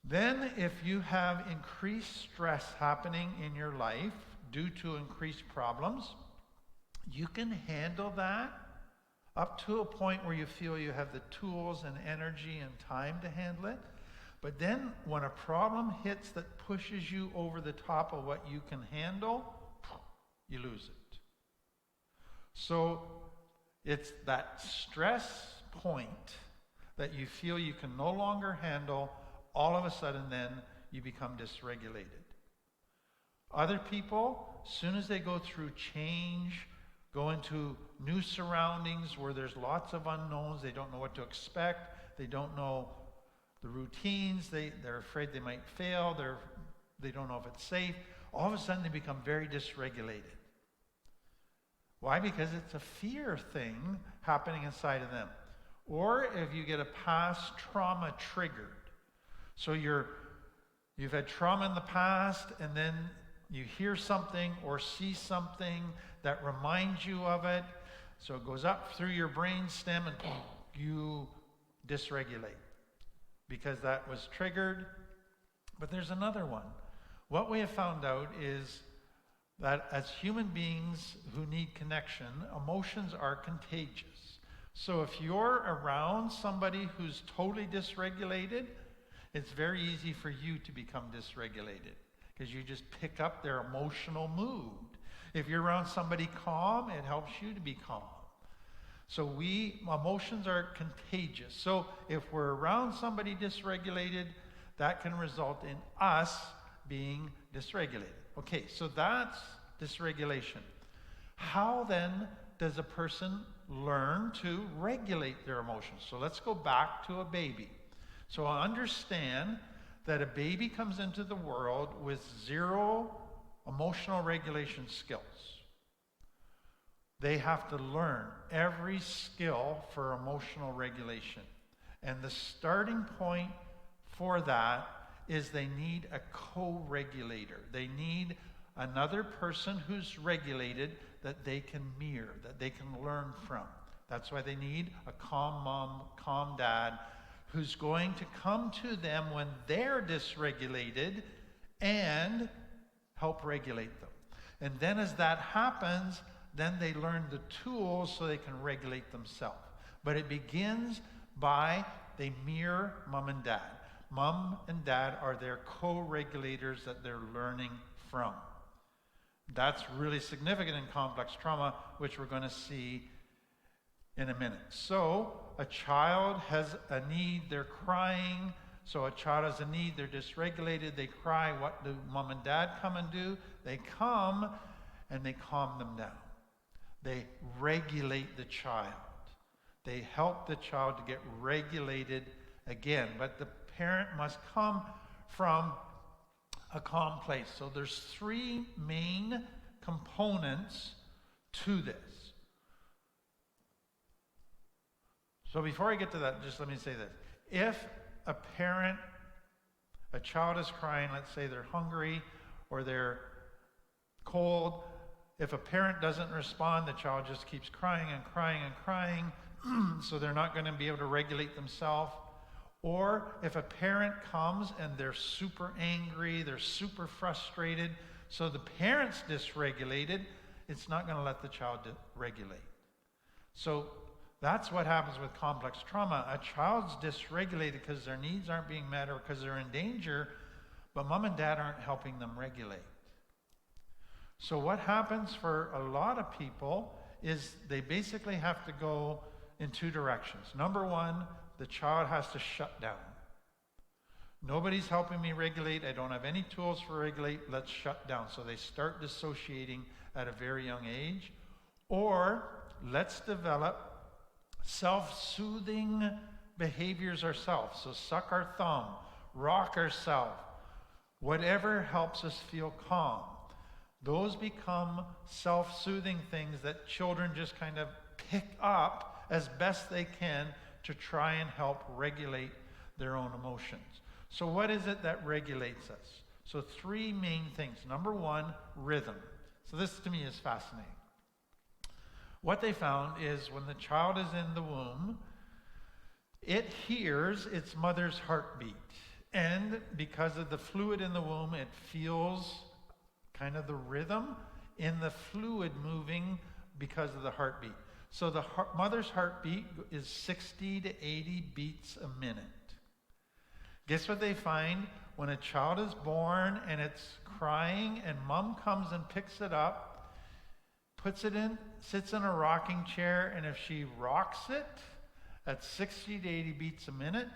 Then if you have increased stress happening in your life due to increased problems, you can handle that up to a point where you feel you have the tools and energy and time to handle it. But then when a problem hits that pushes you over the top of what you can handle, you lose it. So it's that stress point that you feel you can no longer handle, all of a sudden then you become dysregulated. Other people, as soon as they go through change, go into new surroundings where there's lots of unknowns, they don't know what to expect, they don't know the routines, they're afraid they might fail, they don't know if it's safe, all of a sudden they become very dysregulated. Why? Because it's a fear thing happening inside of them. Or if you get a past trauma triggered. So you've had trauma in the past, and then you hear something or see something that reminds you of it. So it goes up through your brain stem and you dysregulate because that was triggered. But there's another one. What we have found out is that as human beings who need connection, emotions are contagious. So if you're around somebody who's totally dysregulated, it's very easy for you to become dysregulated because you just pick up their emotional mood. If you're around somebody calm, it helps you to be calm. So emotions are contagious. So if we're around somebody dysregulated, that can result in us being dysregulated. Okay, so that's dysregulation. How then does a person learn to regulate their emotions? So let's go back to a baby. So understand that a baby comes into the world with zero emotional regulation skills. They have to learn every skill for emotional regulation. And the starting point for that is they need a co-regulator. They need another person who's regulated that they can mirror, that they can learn from. That's why they need a calm mom, calm dad, who's going to come to them when they're dysregulated and help regulate them. And then as that happens, then they learn the tools so they can regulate themselves. But it begins by they mirror mom and dad. Mom and dad are their co-regulators that they're learning from. That's really significant in complex trauma, which we're going to see in a minute. So a child has a need, they're crying, So a child has a need, they're dysregulated, they cry. What do mom and dad come and do? They come and they calm them down. They regulate the child. They help the child to get regulated again. But the parent must come from a calm place. So there's three main components to this. So before I get to that, just let me say this. If a child is crying, let's say they're hungry or they're cold, if a parent doesn't respond, the child just keeps crying and crying and crying, so they're not going to be able to regulate themselves. Or if a parent comes and they're super angry, they're super frustrated, so the parent's dysregulated, it's not going to let the child regulate. So that's what happens with complex trauma. A child's dysregulated because their needs aren't being met or because they're in danger, but mom and dad aren't helping them regulate. So what happens for a lot of people is they basically have to go in two directions. Number one, the child has to shut down. Nobody's helping me regulate. I don't have any tools for regulate. Let's shut down. So they start dissociating at a very young age. Or let's develop self-soothing behaviors ourselves. So suck our thumb, rock ourselves, whatever helps us feel calm. Those become self-soothing things that children just kind of pick up as best they can to try and help regulate their own emotions. So what is it that regulates us? So three main things. Number one, rhythm. So this to me is fascinating. What they found is when the child is in the womb, it hears its mother's heartbeat. And because of the fluid in the womb, it feels kind of the rhythm in the fluid moving because of the heartbeat. So the mother's heartbeat is 60 to 80 beats a minute. Guess what they find? When a child is born and it's crying and mom comes and picks it up, puts it in, sits in a rocking chair, and if she rocks it at 60 to 80 beats a minute,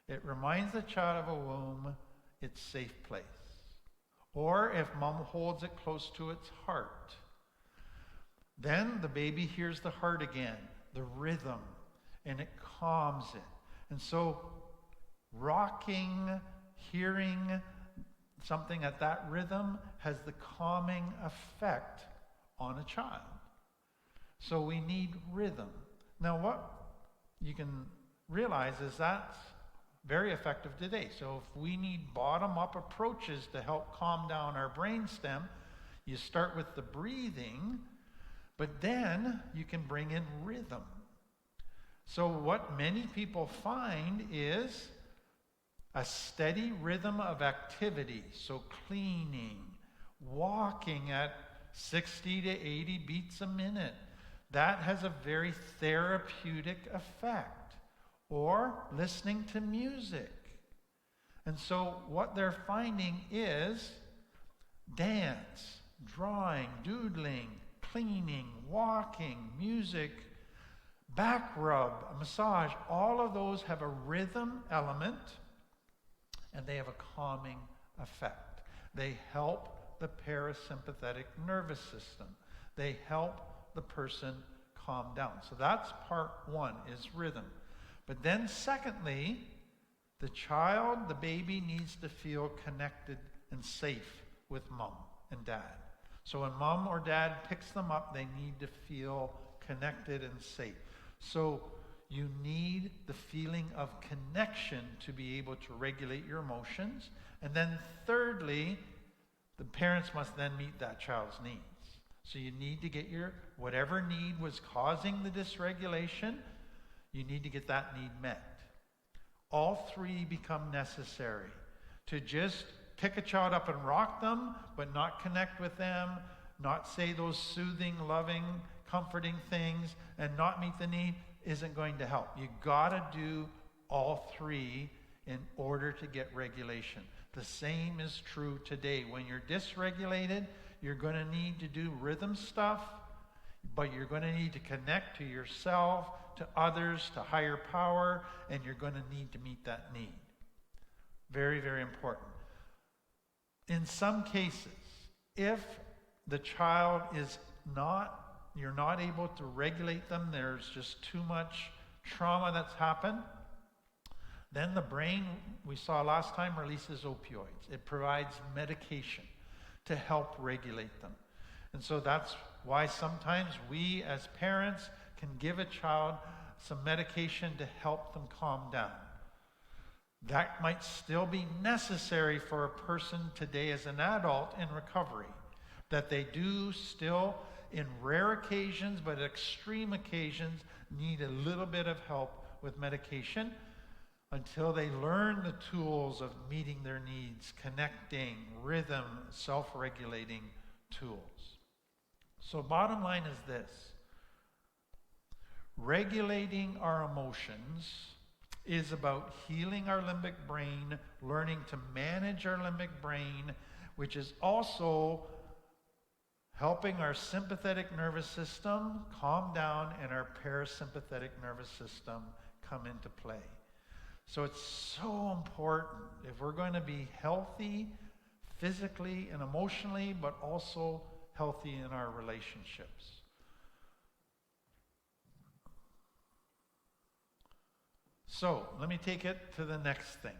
it reminds the child of a womb, its safe place. Or if mom holds it close to its heart, then the baby hears the heart again, the rhythm, and it calms it. And so rocking, hearing something at that rhythm has the calming effect on a child. So we need rhythm. Now what you can realize is that's very effective today. So if we need bottom-up approaches to help calm down our brainstem, you start with the breathing, but then you can bring in rhythm. So what many people find is a steady rhythm of activity. So cleaning, walking at 60 to 80 beats a minute. That has a very therapeutic effect. Or listening to music. And so what they're finding is dance, drawing, doodling, cleaning, walking, music, back rub, a massage, all of those have a rhythm element and they have a calming effect. They help the parasympathetic nervous system. They help the person calm down. So that's part one, is rhythm. But then secondly, the child, the baby, needs to feel connected and safe with mom and dad. So when mom or dad picks them up, they need to feel connected and safe. So you need the feeling of connection to be able to regulate your emotions. And then thirdly, the parents must then meet that child's needs. So you need to get your, whatever need was causing the dysregulation, you need to get that need met. All three become necessary. To just pick a child up and rock them, but not connect with them, not say those soothing, loving, comforting things, and not meet the need isn't going to help. You gotta do all three in order to get regulation. The same is true today. When you're dysregulated, you're going to need to do rhythm stuff, but you're going to need to connect to yourself, to others, to higher power, and you're going to need to meet that need. Very, very important. In some cases, if the child is you're not able to regulate them, there's just too much trauma that's happened, then the brain, we saw last time, releases opioids. It provides medication to help regulate them. And so that's why sometimes we as parents can give a child some medication to help them calm down. That might still be necessary for a person today as an adult in recovery. That they do still, in rare occasions, but extreme occasions, need a little bit of help with medication until they learn the tools of meeting their needs, connecting, rhythm, self-regulating tools. So bottom line is this. Regulating our emotions is about healing our limbic brain, learning to manage our limbic brain, which is also helping our sympathetic nervous system calm down and our parasympathetic nervous system come into play. So it's so important if we're going to be healthy physically and emotionally, but also healthy in our relationships. So let me take it to the next thing.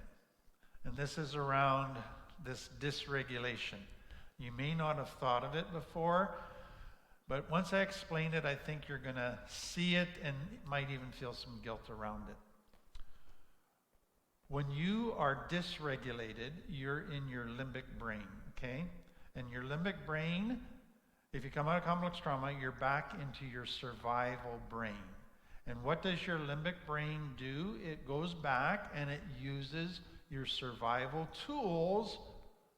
And this is around this dysregulation. You may not have thought of it before, but once I explain it, I think you're going to see it and might even feel some guilt around it. When you are dysregulated, you're in your limbic brain, okay? And your limbic brain, if you come out of complex trauma, you're back into your survival brain. And what does your limbic brain do? It goes back and it uses your survival tools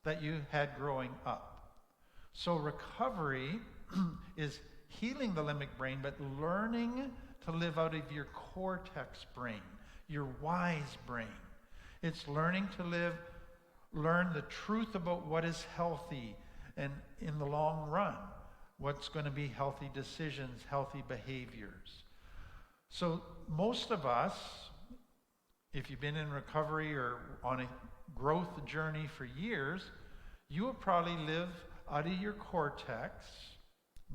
that you had growing up. So recovery is healing the limbic brain, but learning to live out of your cortex brain, your wise brain. It's learning to learn the truth about what is healthy and in the long run, what's going to be healthy decisions, healthy behaviors. So most of us, if you've been in recovery or on a growth journey for years, you will probably live out of your cortex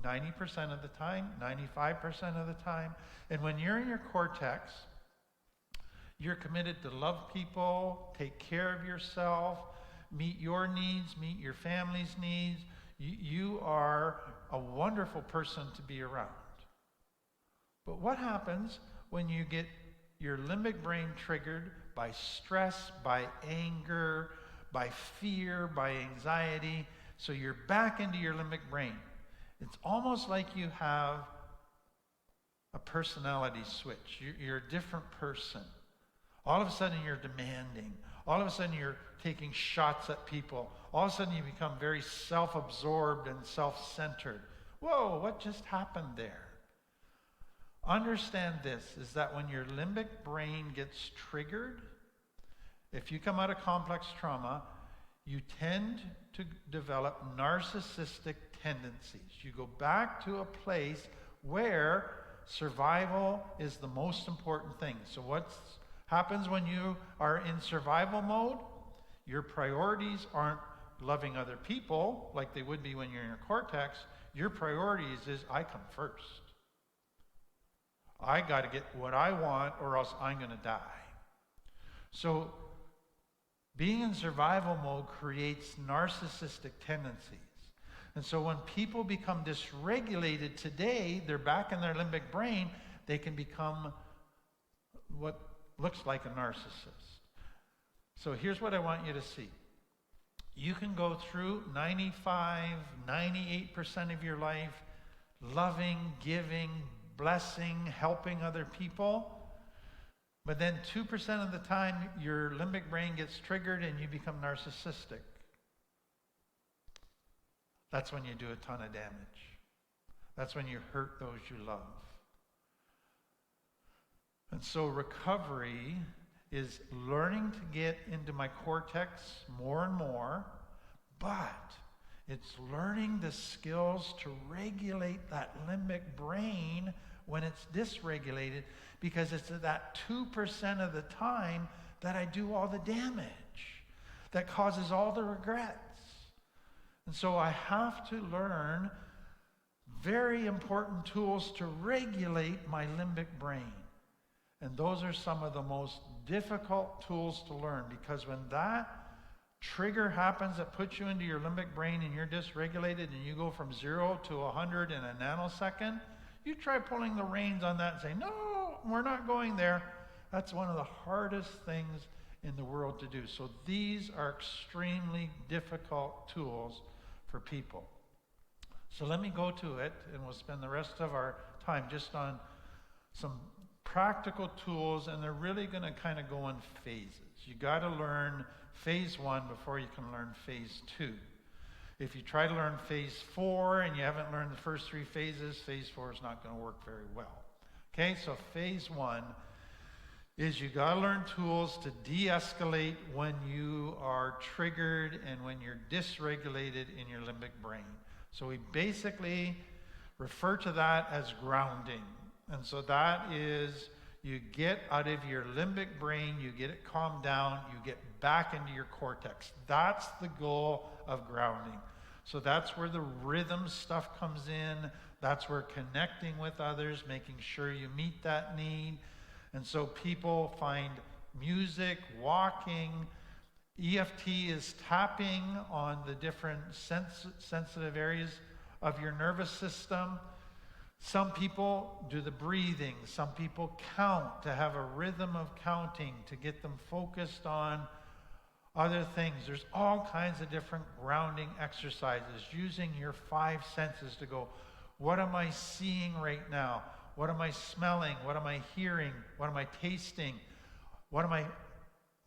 90% of the time, 95% of the time. And when you're in your cortex, you're committed to love people, take care of yourself, meet your needs, meet your family's needs. You are a wonderful person to be around. But what happens when you get your limbic brain triggered by stress, by anger, by fear, by anxiety? So you're back into your limbic brain. It's almost like you have a personality switch. You're a different person. All of a sudden you're demanding. All of a sudden you're taking shots at people. All of a sudden you become very self-absorbed and self-centered. Whoa, what just happened there? Understand this, is that when your limbic brain gets triggered, if you come out of complex trauma, you tend to develop narcissistic tendencies. You go back to a place where survival is the most important thing. So what happens when you are in survival mode? Your priorities aren't loving other people like they would be when you're in your cortex. Your priorities is, I come first. I got to get what I want or else I'm going to die. So being in survival mode creates narcissistic tendencies. And so when people become dysregulated today, they're back in their limbic brain, they can become what looks like a narcissist. So here's what I want you to see. You can go through 95, 98% of your life loving, giving, blessing, helping other people. But then 2% of the time, your limbic brain gets triggered and you become narcissistic. That's when you do a ton of damage. That's when you hurt those you love. And so recovery is learning to get into my cortex more and more, but it's learning the skills to regulate that limbic brain when it's dysregulated, because it's at that 2% of the time that I do all the damage. that causes all the regrets. And so I have to learn very important tools to regulate my limbic brain. And those are some of the most difficult tools to learn, because when that trigger happens that puts you into your limbic brain and you're dysregulated and you go from 0 to 100 in a nanosecond, you try pulling the reins on that and say, no, we're not going there. That's one of the hardest things in the world to do. So these are extremely difficult tools for people. So let me go to it, and we'll spend the rest of our time just on some practical tools, and they're really going to kind of go in phases. You got to learn phase 1 before you can learn phase 2. If you try to learn phase 4 and you haven't learned the first 3 phases, phase 4 is not going to work very well. Okay, so phase 1 is you got to learn tools to de-escalate when you are triggered and when you're dysregulated in your limbic brain. So we basically refer to that as grounding. And so that is, you get out of your limbic brain, you get it calmed down, you get back into your cortex. That's the goal of grounding. So that's where the rhythm stuff comes in. That's where connecting with others, making sure you meet that need. And so people find music, walking. EFT is tapping on the different sensitive areas of your nervous system. Some people do the breathing. Some people count to have a rhythm of counting to get them focused on other things. There's all kinds of different grounding exercises, using your 5 senses to go, what am I seeing right now? What am I smelling? What am I hearing? What am I tasting?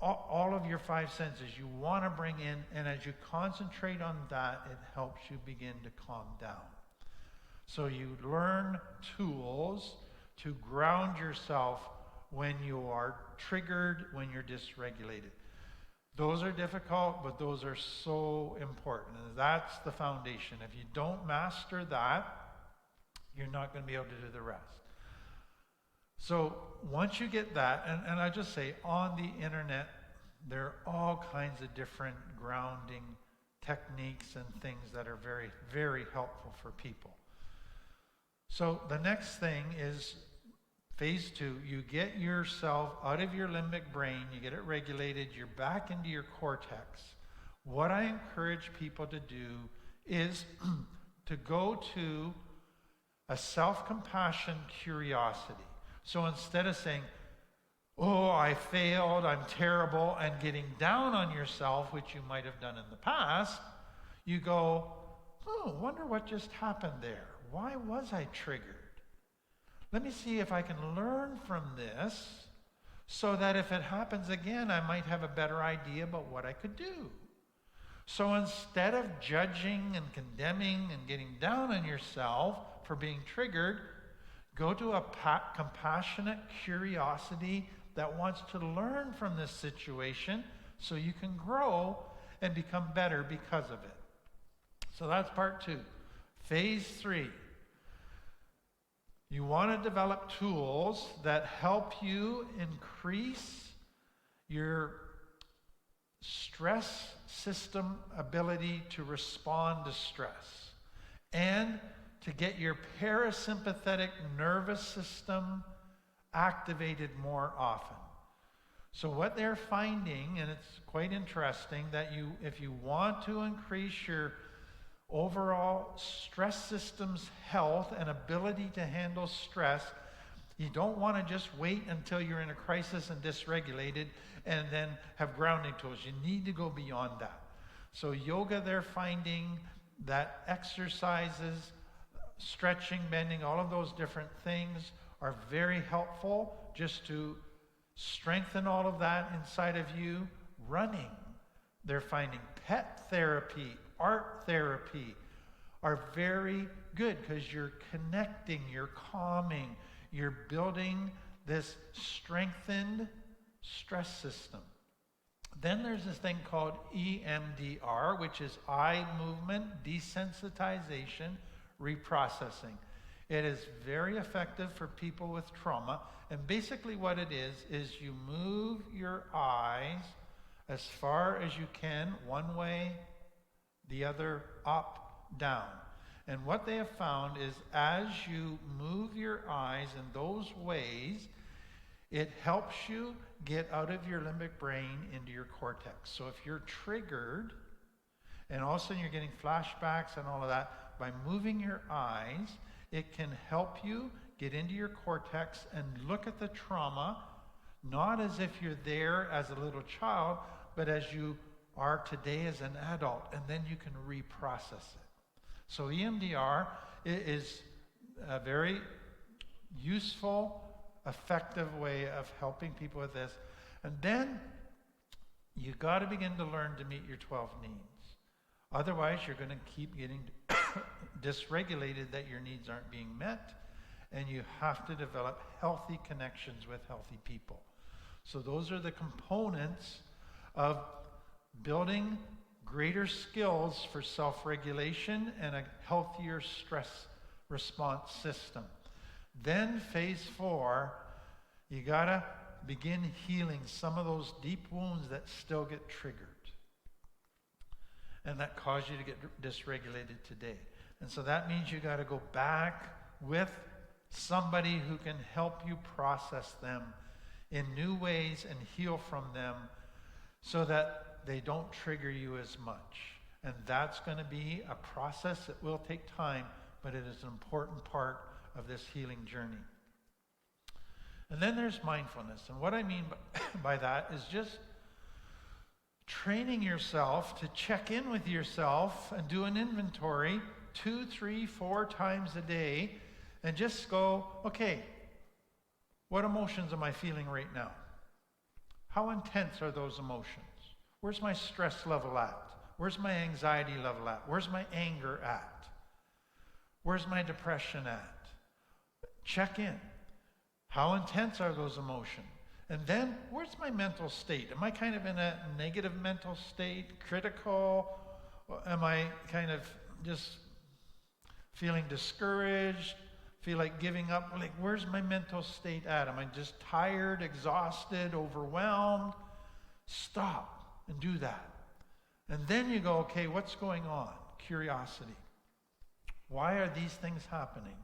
All of your 5 senses you want to bring in, and as you concentrate on that, it helps you begin to calm down. So you learn tools to ground yourself when you are triggered, when you're dysregulated. Those are difficult, but those are so important. And that's the foundation. If you don't master that, you're not going to be able to do the rest. So once you get that, and I just say, on the internet, there are all kinds of different grounding techniques and things that are very, very helpful for people. So the next thing is phase 2. You get yourself out of your limbic brain, you get it regulated, you're back into your cortex. What I encourage people to do is to go to a self-compassion curiosity. So instead of saying, oh, I failed, I'm terrible, and getting down on yourself, which you might have done in the past, you go, oh, wonder what just happened there. Why was I triggered? Let me see if I can learn from this so that if it happens again, I might have a better idea about what I could do. So instead of judging and condemning and getting down on yourself for being triggered, go to a compassionate curiosity that wants to learn from this situation so you can grow and become better because of it. So that's part 2. Phase 3. You want to develop tools that help you increase your stress system ability to respond to stress and to get your parasympathetic nervous system activated more often. So what they're finding, and it's quite interesting, that if you want to increase your overall stress system's health and ability to handle stress, you don't want to just wait until you're in a crisis and dysregulated and then have grounding tools. You need to go beyond that. So yoga, they're finding that exercises, stretching, bending, all of those different things are very helpful just to strengthen all of that inside of you. Running, they're finding pet therapy, art therapy are very good because you're connecting, you're calming, you're building this strengthened stress system. Then there's this thing called EMDR, which is eye movement desensitization reprocessing. It is very effective for people with trauma. And basically what it is you move your eyes as far as you can, one way, the other, up, down. And what they have found is as you move your eyes in those ways, it helps you get out of your limbic brain into your cortex. So if you're triggered, and all of a sudden you're getting flashbacks and all of that, by moving your eyes, it can help you get into your cortex and look at the trauma, not as if you're there as a little child, but as you are today as an adult, and then you can reprocess it. So EMDR is a very useful, effective way of helping people with this. And then you got to begin to learn to meet your 12 needs. Otherwise, you're going to keep getting dysregulated that your needs aren't being met, and you have to develop healthy connections with healthy people. So those are the components of building greater skills for self-regulation and a healthier stress response system. Then phase 4, you got to begin healing some of those deep wounds that still get triggered and that cause you to get dysregulated today. And so that means you got to go back with somebody who can help you process them in new ways and heal from them so that they don't trigger you as much. And that's going to be a process that will take time, but it is an important part of this healing journey. And then there's mindfulness. And what I mean by that is just training yourself to check in with yourself and do an inventory 2, 3, 4 times a day and just go, okay, what emotions am I feeling right now? How intense are those emotions? Where's my stress level at? Where's my anxiety level at? Where's my anger at? Where's my depression at? Check in. How intense are those emotions? And then, where's my mental state? Am I kind of in a negative mental state, critical? Or am I kind of just feeling discouraged, feel like giving up? Like, where's my mental state at? Am I just tired, exhausted, overwhelmed? Stop and do that. And then you go, okay, what's going on? Curiosity. Why are these things happening?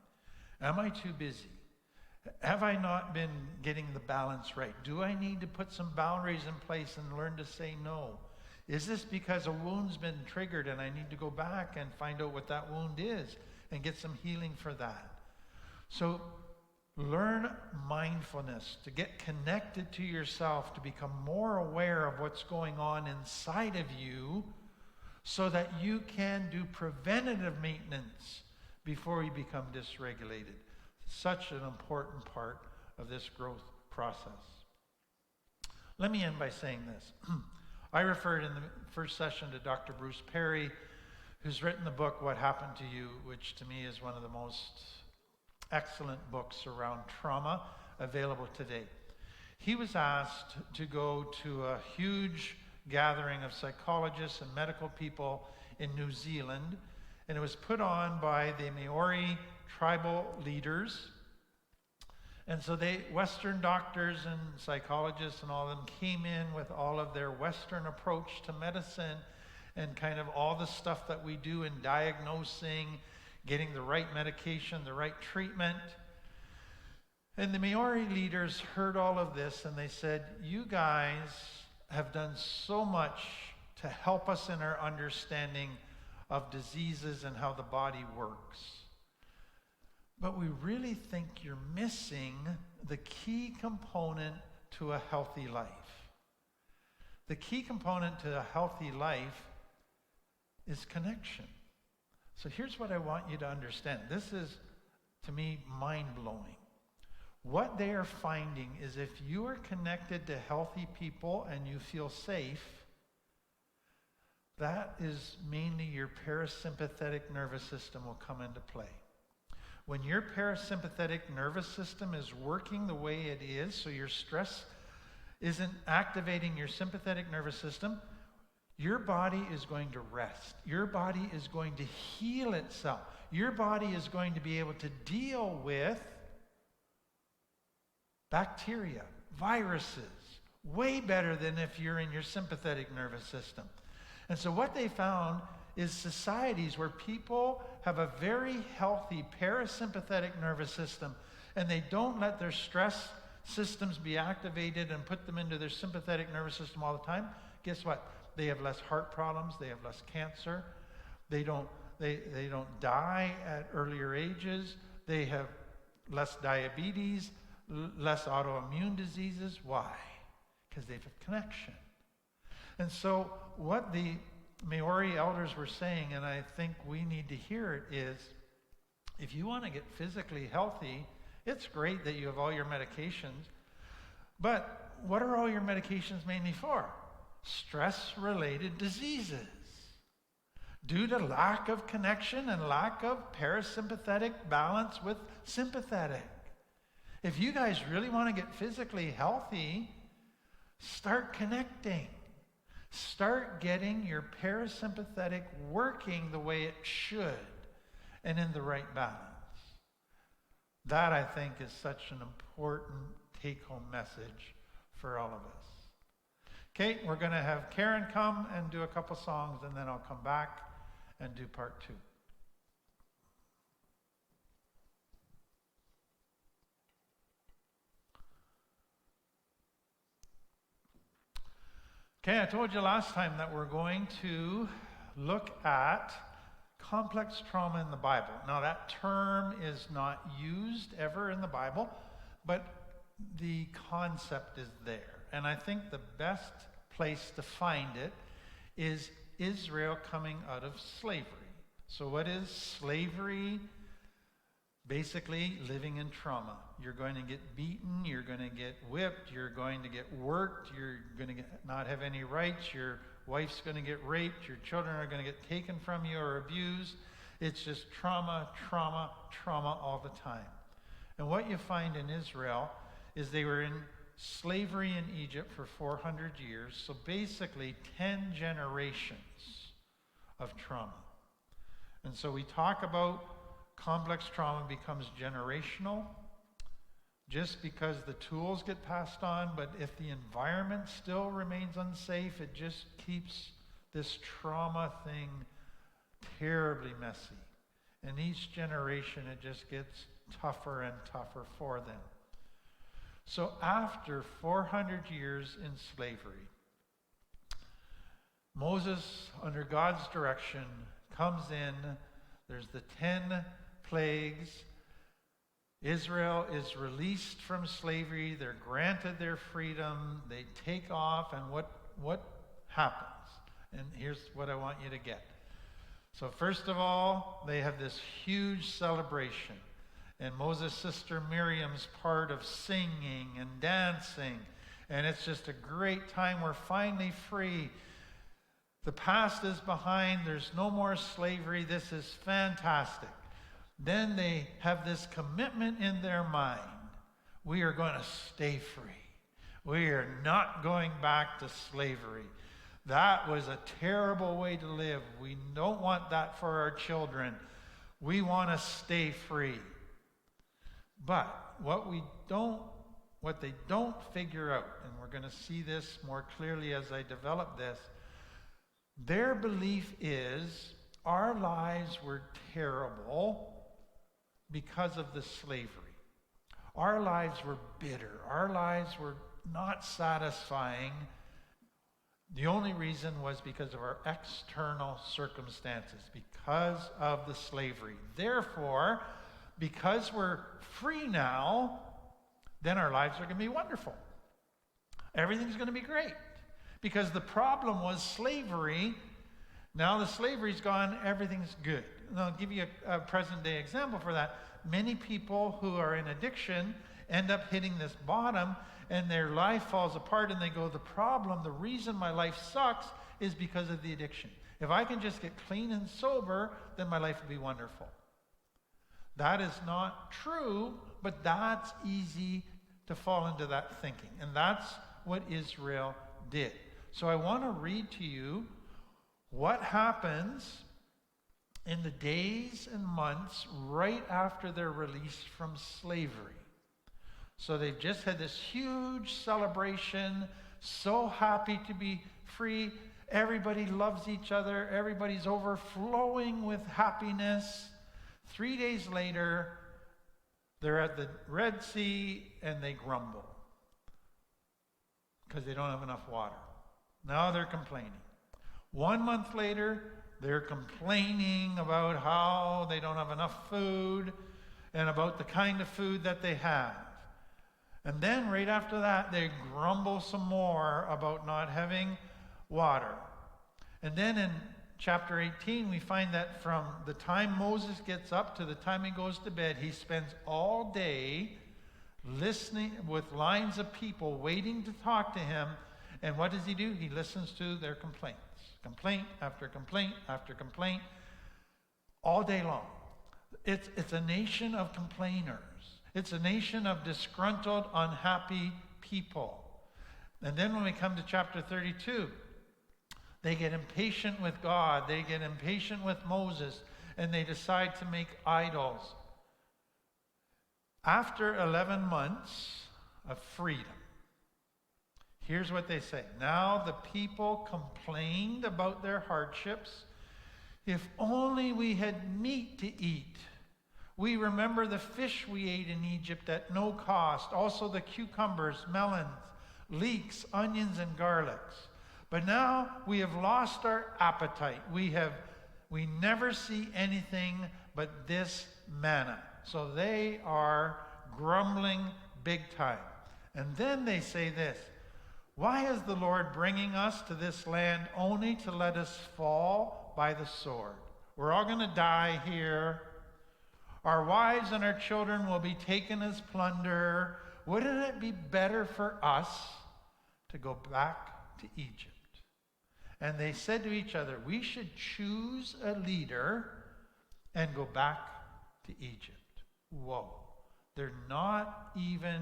Am I too busy? Have I not been getting the balance right? Do I need to put some boundaries in place and learn to say no? Is this because a wound's been triggered and I need to go back and find out what that wound is and get some healing for that? So learn mindfulness, to get connected to yourself, to become more aware of what's going on inside of you so that you can do preventative maintenance before you become dysregulated. Such an important part of this growth process. Let me end by saying this. I referred in the first session to Dr. Bruce Perry, who's written the book, What Happened to You, which to me is one of the most excellent books around trauma available today. He was asked to go to a huge gathering of psychologists and medical people in New Zealand, and it was put on by the Maori tribal leaders. And so Western doctors and psychologists and all of them came in with all of their Western approach to medicine and kind of all the stuff that we do in diagnosing, getting the right medication, the right treatment. And the Maori leaders heard all of this and they said, you guys have done so much to help us in our understanding of diseases and how the body works. But we really think you're missing the key component to a healthy life. The key component to a healthy life is connection. So here's what I want you to understand. This is, to me, mind-blowing. What they are finding is if you are connected to healthy people and you feel safe, that is mainly your parasympathetic nervous system will come into play. When your parasympathetic nervous system is working the way it is, so your stress isn't activating your sympathetic nervous system, your body is going to rest. Your body is going to heal itself. Your body is going to be able to deal with bacteria, viruses, Way better than if you're in your sympathetic nervous system. And so what they found is societies where people have a very healthy parasympathetic nervous system and they don't let their stress systems be activated and put them into their sympathetic nervous system all the time, guess what? They have less heart problems, they have less cancer, they don't die at earlier ages, they have less diabetes, less autoimmune diseases. Why? Because they have a connection. And so what the Maori elders were saying, and I think we need to hear it, is if you want to get physically healthy, it's great that you have all your medications, but what are all your medications mainly for? Stress-related diseases. Due to lack of connection and lack of parasympathetic balance with sympathetic. If you guys really want to get physically healthy, start connecting. Start getting your parasympathetic working the way it should and in the right balance. That, I think, is such an important take-home message for all of us. Okay, we're going to have Karen come and do a couple songs, and then I'll come back and do part 2. Okay, I told you last time that we're going to look at complex trauma in the Bible. Now, that term is not used ever in the Bible, but the concept is there. And I think the best place to find it is Israel coming out of slavery. So what is slavery? Basically, living in trauma. You're going to get beaten, you're going to get whipped, you're going to get worked, you're going to not have any rights, your wife's going to get raped, your children are going to get taken from you or abused. It's just trauma, trauma, trauma all the time. And what you find in Israel is they were in slavery in Egypt for 400 years, so basically 10 generations of trauma. And so we talk about complex trauma becomes generational just because the tools get passed on, but if the environment still remains unsafe, it just keeps this trauma thing terribly messy. And each generation, it just gets tougher and tougher for them. So after 400 years in slavery, Moses, under God's direction, comes in. There's the 10 plagues. Israel is released from slavery. They're granted their freedom. They take off, and what happens? And here's what I want you to get. So first of all, they have this huge celebration. And Moses' sister Miriam's part of singing and dancing. And it's just a great time. We're finally free. The past is behind. There's no more slavery. This is fantastic. Then they have this commitment in their mind. We are going to stay free. We are not going back to slavery. That was a terrible way to live. We don't want that for our children. We want to stay free. But what they don't figure out, and we're going to see this more clearly as I develop this, their belief is our lives were terrible because of the slavery. Our lives were bitter. Our lives were not satisfying. The only reason was because of our external circumstances, because of the slavery. Therefore, because we're free now, then our lives are going to be wonderful. Everything's going to be great. Because the problem was slavery. Now the slavery's gone, everything's good. And I'll give you a present-day example for that. Many people who are in addiction end up hitting this bottom, and their life falls apart, and they go, the reason my life sucks is because of the addiction. If I can just get clean and sober, then my life will be wonderful. That is not true, but that's easy to fall into that thinking. And that's what Israel did. So I want to read to you what happens in the days and months right after they're released from slavery. So they've just had this huge celebration. so happy to be free. Everybody loves each other. Everybody's overflowing with happiness. 3 days later, they're at the Red Sea and they grumble because they don't have enough water. Now they're complaining. 1 month later, they're complaining about how they don't have enough food and about the kind of food that they have. And then right after that, they grumble some more about not having water. And then in chapter 18, we find that from the time Moses gets up to the time he goes to bed, he spends all day listening with lines of people waiting to talk to him. And what does he do? He listens to their complaints. Complaint after complaint after complaint, all day long. It's a nation of complainers. It's a nation of disgruntled, unhappy people. And then when we come to chapter 32, they get impatient with God. They get impatient with Moses, and they decide to make idols. After 11 months of freedom, here's what they say. Now the people complained about their hardships. If only we had meat to eat. We remember the fish we ate in Egypt at no cost. Also the cucumbers, melons, leeks, onions, and garlics. But now we have lost our appetite. We never see anything but this manna. So they are grumbling big time. And then they say this. Why is the Lord bringing us to this land only to let us fall by the sword? We're all going to die here. Our wives and our children will be taken as plunder. Wouldn't it be better for us to go back to Egypt? And they said to each other, we should choose a leader and go back to Egypt. Whoa. They're not even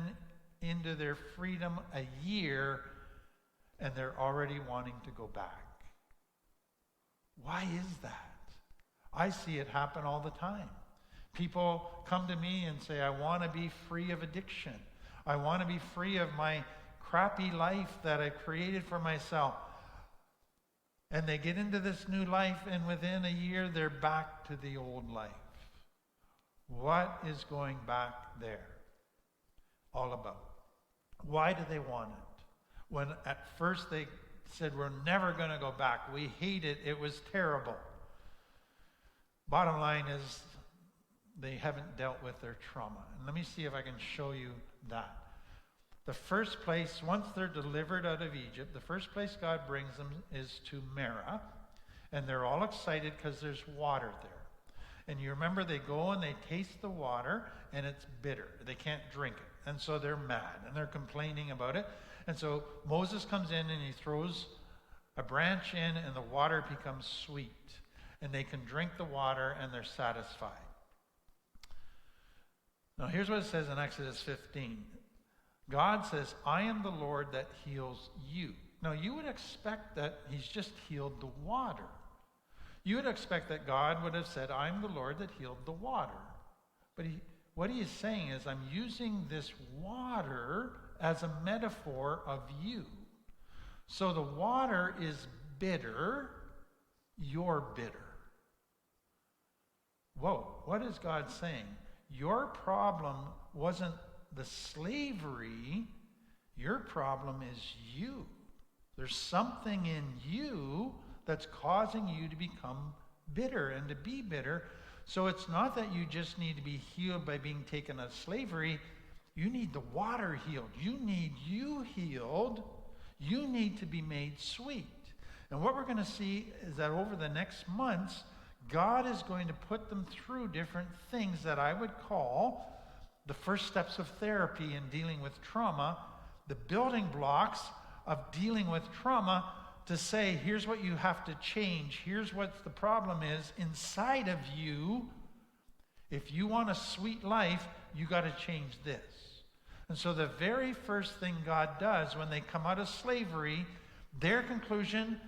into their freedom a year, and they're already wanting to go back. Why is that? I see it happen all the time. People come to me and say, I want to be free of addiction. I want to be free of my crappy life that I created for myself. And they get into this new life, and within a year, they're back to the old life. What is going back there all about? Why do they want it? When at first they said, we're never going to go back. We hate it. It was terrible. Bottom line is, they haven't dealt with their trauma. And let me see if I can show you that. The first place, once they're delivered out of Egypt, the first place God brings them is to Merah. And they're all excited because there's water there. And you remember they go and they taste the water, and it's bitter. They can't drink it. And so they're mad, and they're complaining about it. And so Moses comes in, and he throws a branch in, and the water becomes sweet. And they can drink the water, and they're satisfied. Now here's what it says in Exodus 15. God says, I am the Lord that heals you. Now you would expect that he's just healed the water. You would expect that God would have said, I'm the Lord that healed the water. But what he is saying is, I'm using this water as a metaphor of you. So the water is bitter, you're bitter. Whoa, what is God saying? Your problem wasn't the slavery, your problem is you. There's something in you that's causing you to become bitter and to be bitter. So it's not that you just need to be healed by being taken out of slavery. You need the water healed. You need you healed. You need to be made sweet. And what we're going to see is that over the next months, God is going to put them through different things that I would call the first steps of therapy in dealing with trauma, the building blocks of dealing with trauma, to say, here's what you have to change. Here's what the problem is inside of you. If you want a sweet life, you got to change this. And so the very first thing God does when they come out of slavery, their conclusion,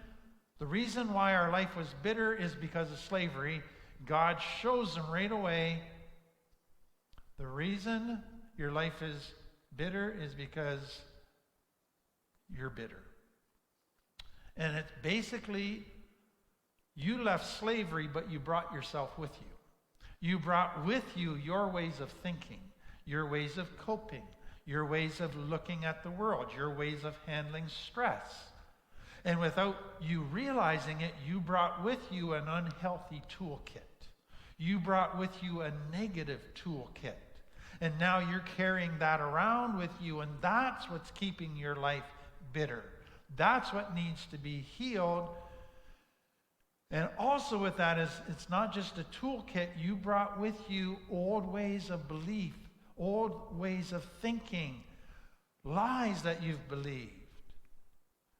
the reason why our life was bitter is because of slavery. God shows them right away, the reason your life is bitter is because you're bitter. And it's basically, you left slavery, but you brought yourself with you. You brought with you your ways of thinking, your ways of coping, your ways of looking at the world, your ways of handling stress. And without you realizing it, you brought with you an unhealthy toolkit. You brought with you a negative toolkit. And now you're carrying that around with you, and that's what's keeping your life bitter. That's what needs to be healed. And also with that is, it's not just a toolkit. You brought with you old ways of belief, old ways of thinking, lies that you've believed.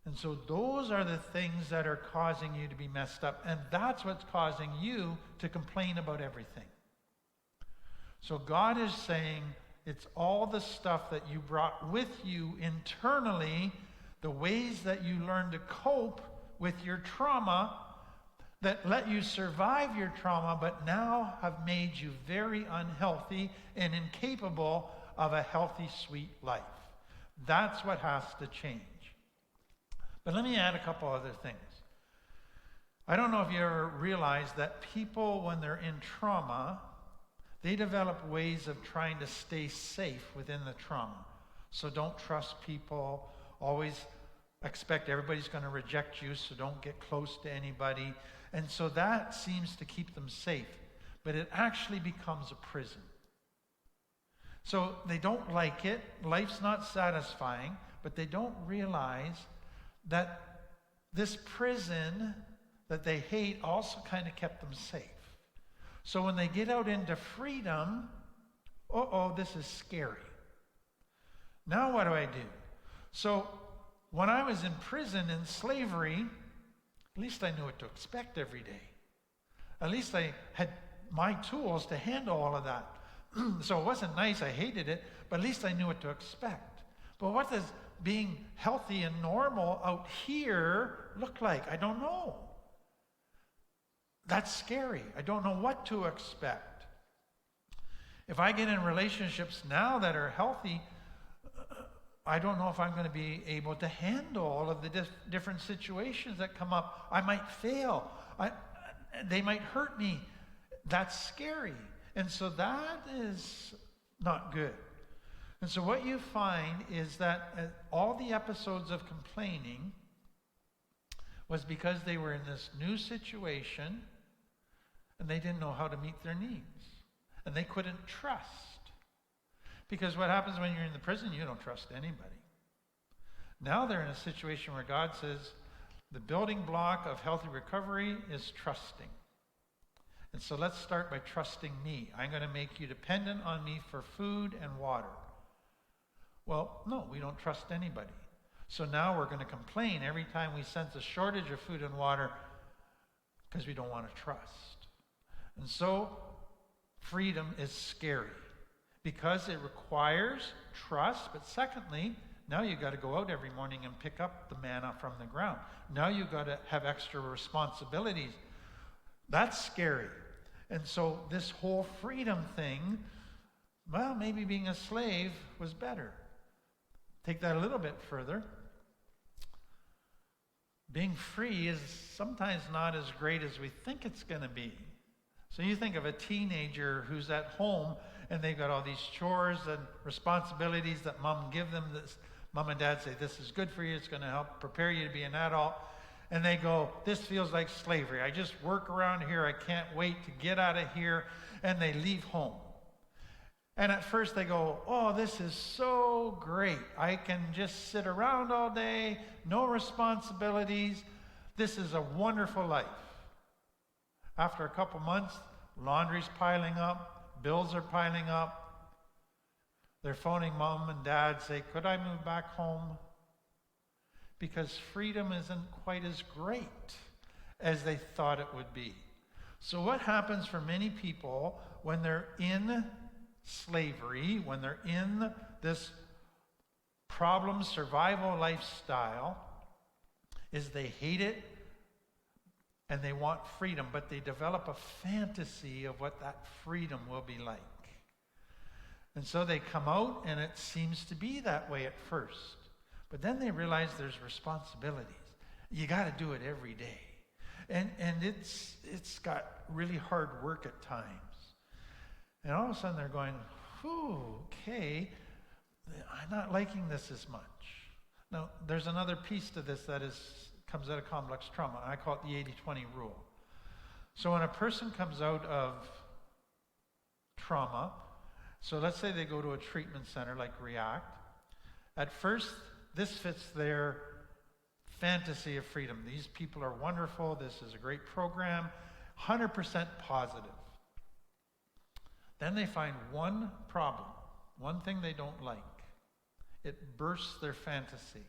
And so those are the things that are causing you to be messed up. And that's what's causing you to complain about everything. So God is saying it's all the stuff that you brought with you internally, the ways that you learned to cope with your trauma that let you survive your trauma, but now have made you very unhealthy and incapable of a healthy, sweet life. That's what has to change. But let me add a couple other things. I don't know if you ever realized that people, when they're in trauma, they develop ways of trying to stay safe within the trauma. So don't trust people, always expect everybody's going to reject you, so don't get close to anybody. And so that seems to keep them safe. But it actually becomes a prison. So they don't like it, life's not satisfying, but they don't realize that this prison that they hate also kind of kept them safe. So when they get out into freedom, this is scary. Now what do I do? So when I was in prison in slavery, at least I knew what to expect every day. At least I had my tools to handle all of that. So it wasn't nice, I hated it, but at least I knew what to expect. But what does being healthy and normal out here look like? I don't know. That's scary. I don't know what to expect. If I get in relationships now that are healthy, I don't know if I'm going to be able to handle all of the different situations that come up. I might fail. They might hurt me. That's scary. And so that is not good. And so what you find is that all the episodes of complaining was because they were in this new situation and they didn't know how to meet their needs. And they couldn't trust. Because what happens when you're in the prison, you don't trust anybody. Now they're in a situation where God says the building block of healthy recovery is trusting. And so let's start by trusting me. I'm going to make you dependent on me for food and water. Well, no, we don't trust anybody. So now we're going to complain every time we sense a shortage of food and water because we don't want to trust. And so freedom is scary because it requires trust. But secondly, now you've got to go out every morning and pick up the manna from the ground. Now you've got to have extra responsibilities. That's scary. And so this whole freedom thing, well, maybe being a slave was better. Take that a little bit further. Being free is sometimes not as great as we think it's going to be. So you think of a teenager who's at home and they've got all these chores and responsibilities that mom give them. Mom and dad say, this is good for you. It's going to help prepare you to be an adult. And they go, this feels like slavery. I just work around here. I can't wait to get out of here. And they leave home. And at first they go, oh, this is so great. I can just sit around all day, no responsibilities. This is a wonderful life. After a couple months, laundry's piling up, bills are piling up. They're phoning mom and dad, say, could I move back home? Because freedom isn't quite as great as they thought it would be. So what happens for many people when they're in slavery, when they're in this problem survival lifestyle, is they hate it and they want freedom, but they develop a fantasy of what that freedom will be like. And so they come out and it seems to be that way at first. But then they realize there's responsibilities. You got to do it every day. And it's got really hard work at times. And all of a sudden they're going, whew, okay, I'm not liking this as much. Now, there's another piece to this that comes out of complex trauma. I call it the 80-20 rule. So when a person comes out of trauma, so let's say they go to a treatment center like React. At first, this fits their fantasy of freedom. These people are wonderful. This is a great program. 100% positive. Then they find one problem, one thing they don't like. It bursts their fantasy.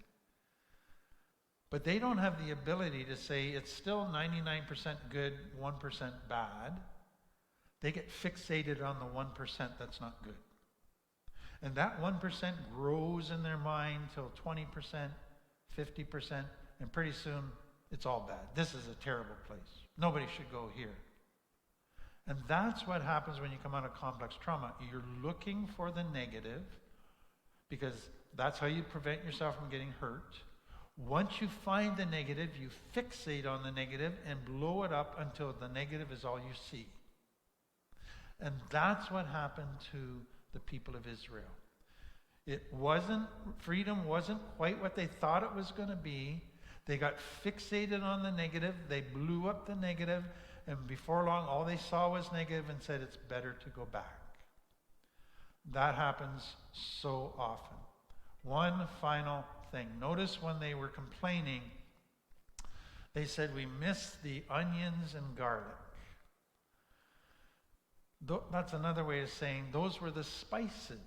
But they don't have the ability to say it's still 99% good, 1% bad. They get fixated on the 1% that's not good. And that 1% grows in their mind till 20%, 50%, and pretty soon it's all bad. This is a terrible place. Nobody should go here. And that's what happens when you come out of complex trauma. You're looking for the negative because that's how you prevent yourself from getting hurt. Once you find the negative, you fixate on the negative and blow it up until the negative is all you see. And that's what happened to the people of Israel. Freedom wasn't quite what they thought it was going to be. They got fixated on the negative. They blew up the negative. And before long, all they saw was negative and said, it's better to go back. That happens so often. One final thing. Notice when they were complaining, they said, we miss the onions and garlic. That's another way of saying those were the spices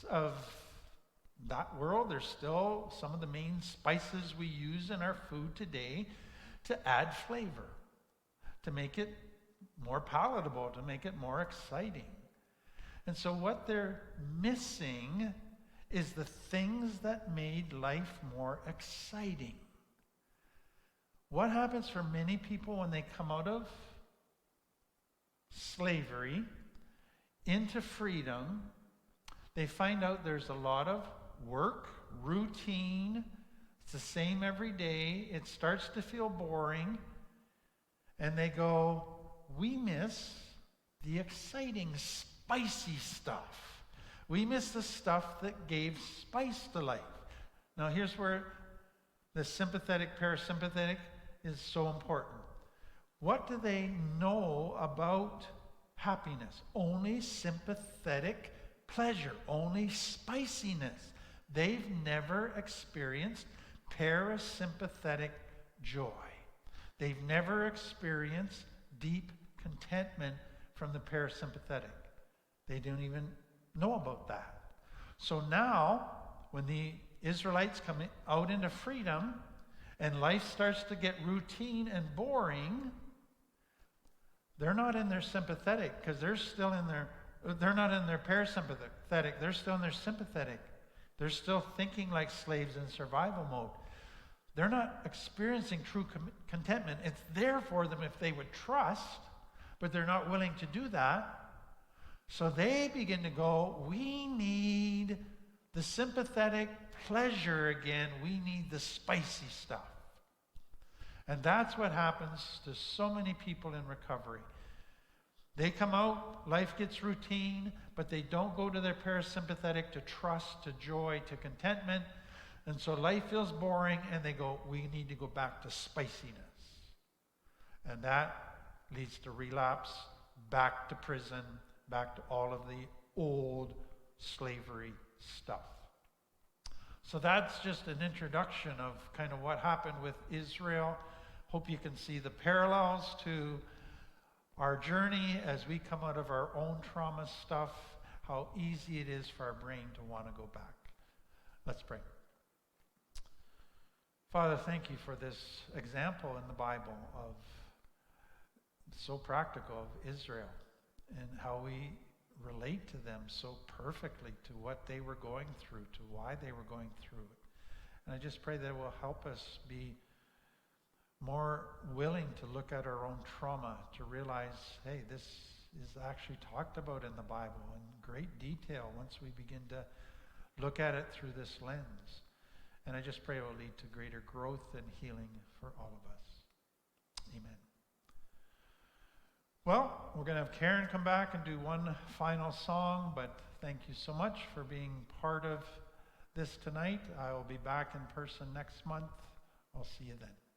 of that world. They're still some of the main spices we use in our food today to add flavor, to make it more palatable, to make it more exciting. And so what they're missing is the things that made life more exciting. What happens for many people when they come out of slavery into freedom? They find out there's a lot of work, routine. It's the same every day. It starts to feel boring. And they go, we miss the exciting, spicy stuff. We miss the stuff that gave spice to life. Now here's where the sympathetic, parasympathetic is so important. What do they know about happiness? Only sympathetic pleasure, only spiciness. They've never experienced parasympathetic joy. They've never experienced deep contentment from the parasympathetic. They don't even know about that. So now, when the Israelites come out into freedom and life starts to get routine and boring, they're not in their sympathetic because they're not in their parasympathetic. They're still in their sympathetic. They're still thinking like slaves in survival mode. They're not experiencing true contentment. It's there for them if they would trust, but they're not willing to do that. So they begin to go, we need the sympathetic pleasure again. We need the spicy stuff. And that's what happens to so many people in recovery. They come out, life gets routine, but they don't go to their parasympathetic to trust, to joy, to contentment. And so life feels boring, and they go, we need to go back to spiciness. And that leads to relapse, back to prison, back to all of the old slavery stuff. So that's just an introduction of kind of what happened with Israel. Hope you can see the parallels to our journey as we come out of our own trauma stuff, how easy it is for our brain to want to go back. Let's pray. Father, thank you for this example in the Bible of so practical of Israel and how we relate to them so perfectly to what they were going through, to why they were going through it. And I just pray that it will help us be more willing to look at our own trauma, to realize, hey, this is actually talked about in the Bible in great detail once we begin to look at it through this lens. And I just pray it will lead to greater growth and healing for all of us. Amen. Well, we're going to have Karen come back and do one final song, but thank you so much for being part of this tonight. I will be back in person next month. I'll see you then.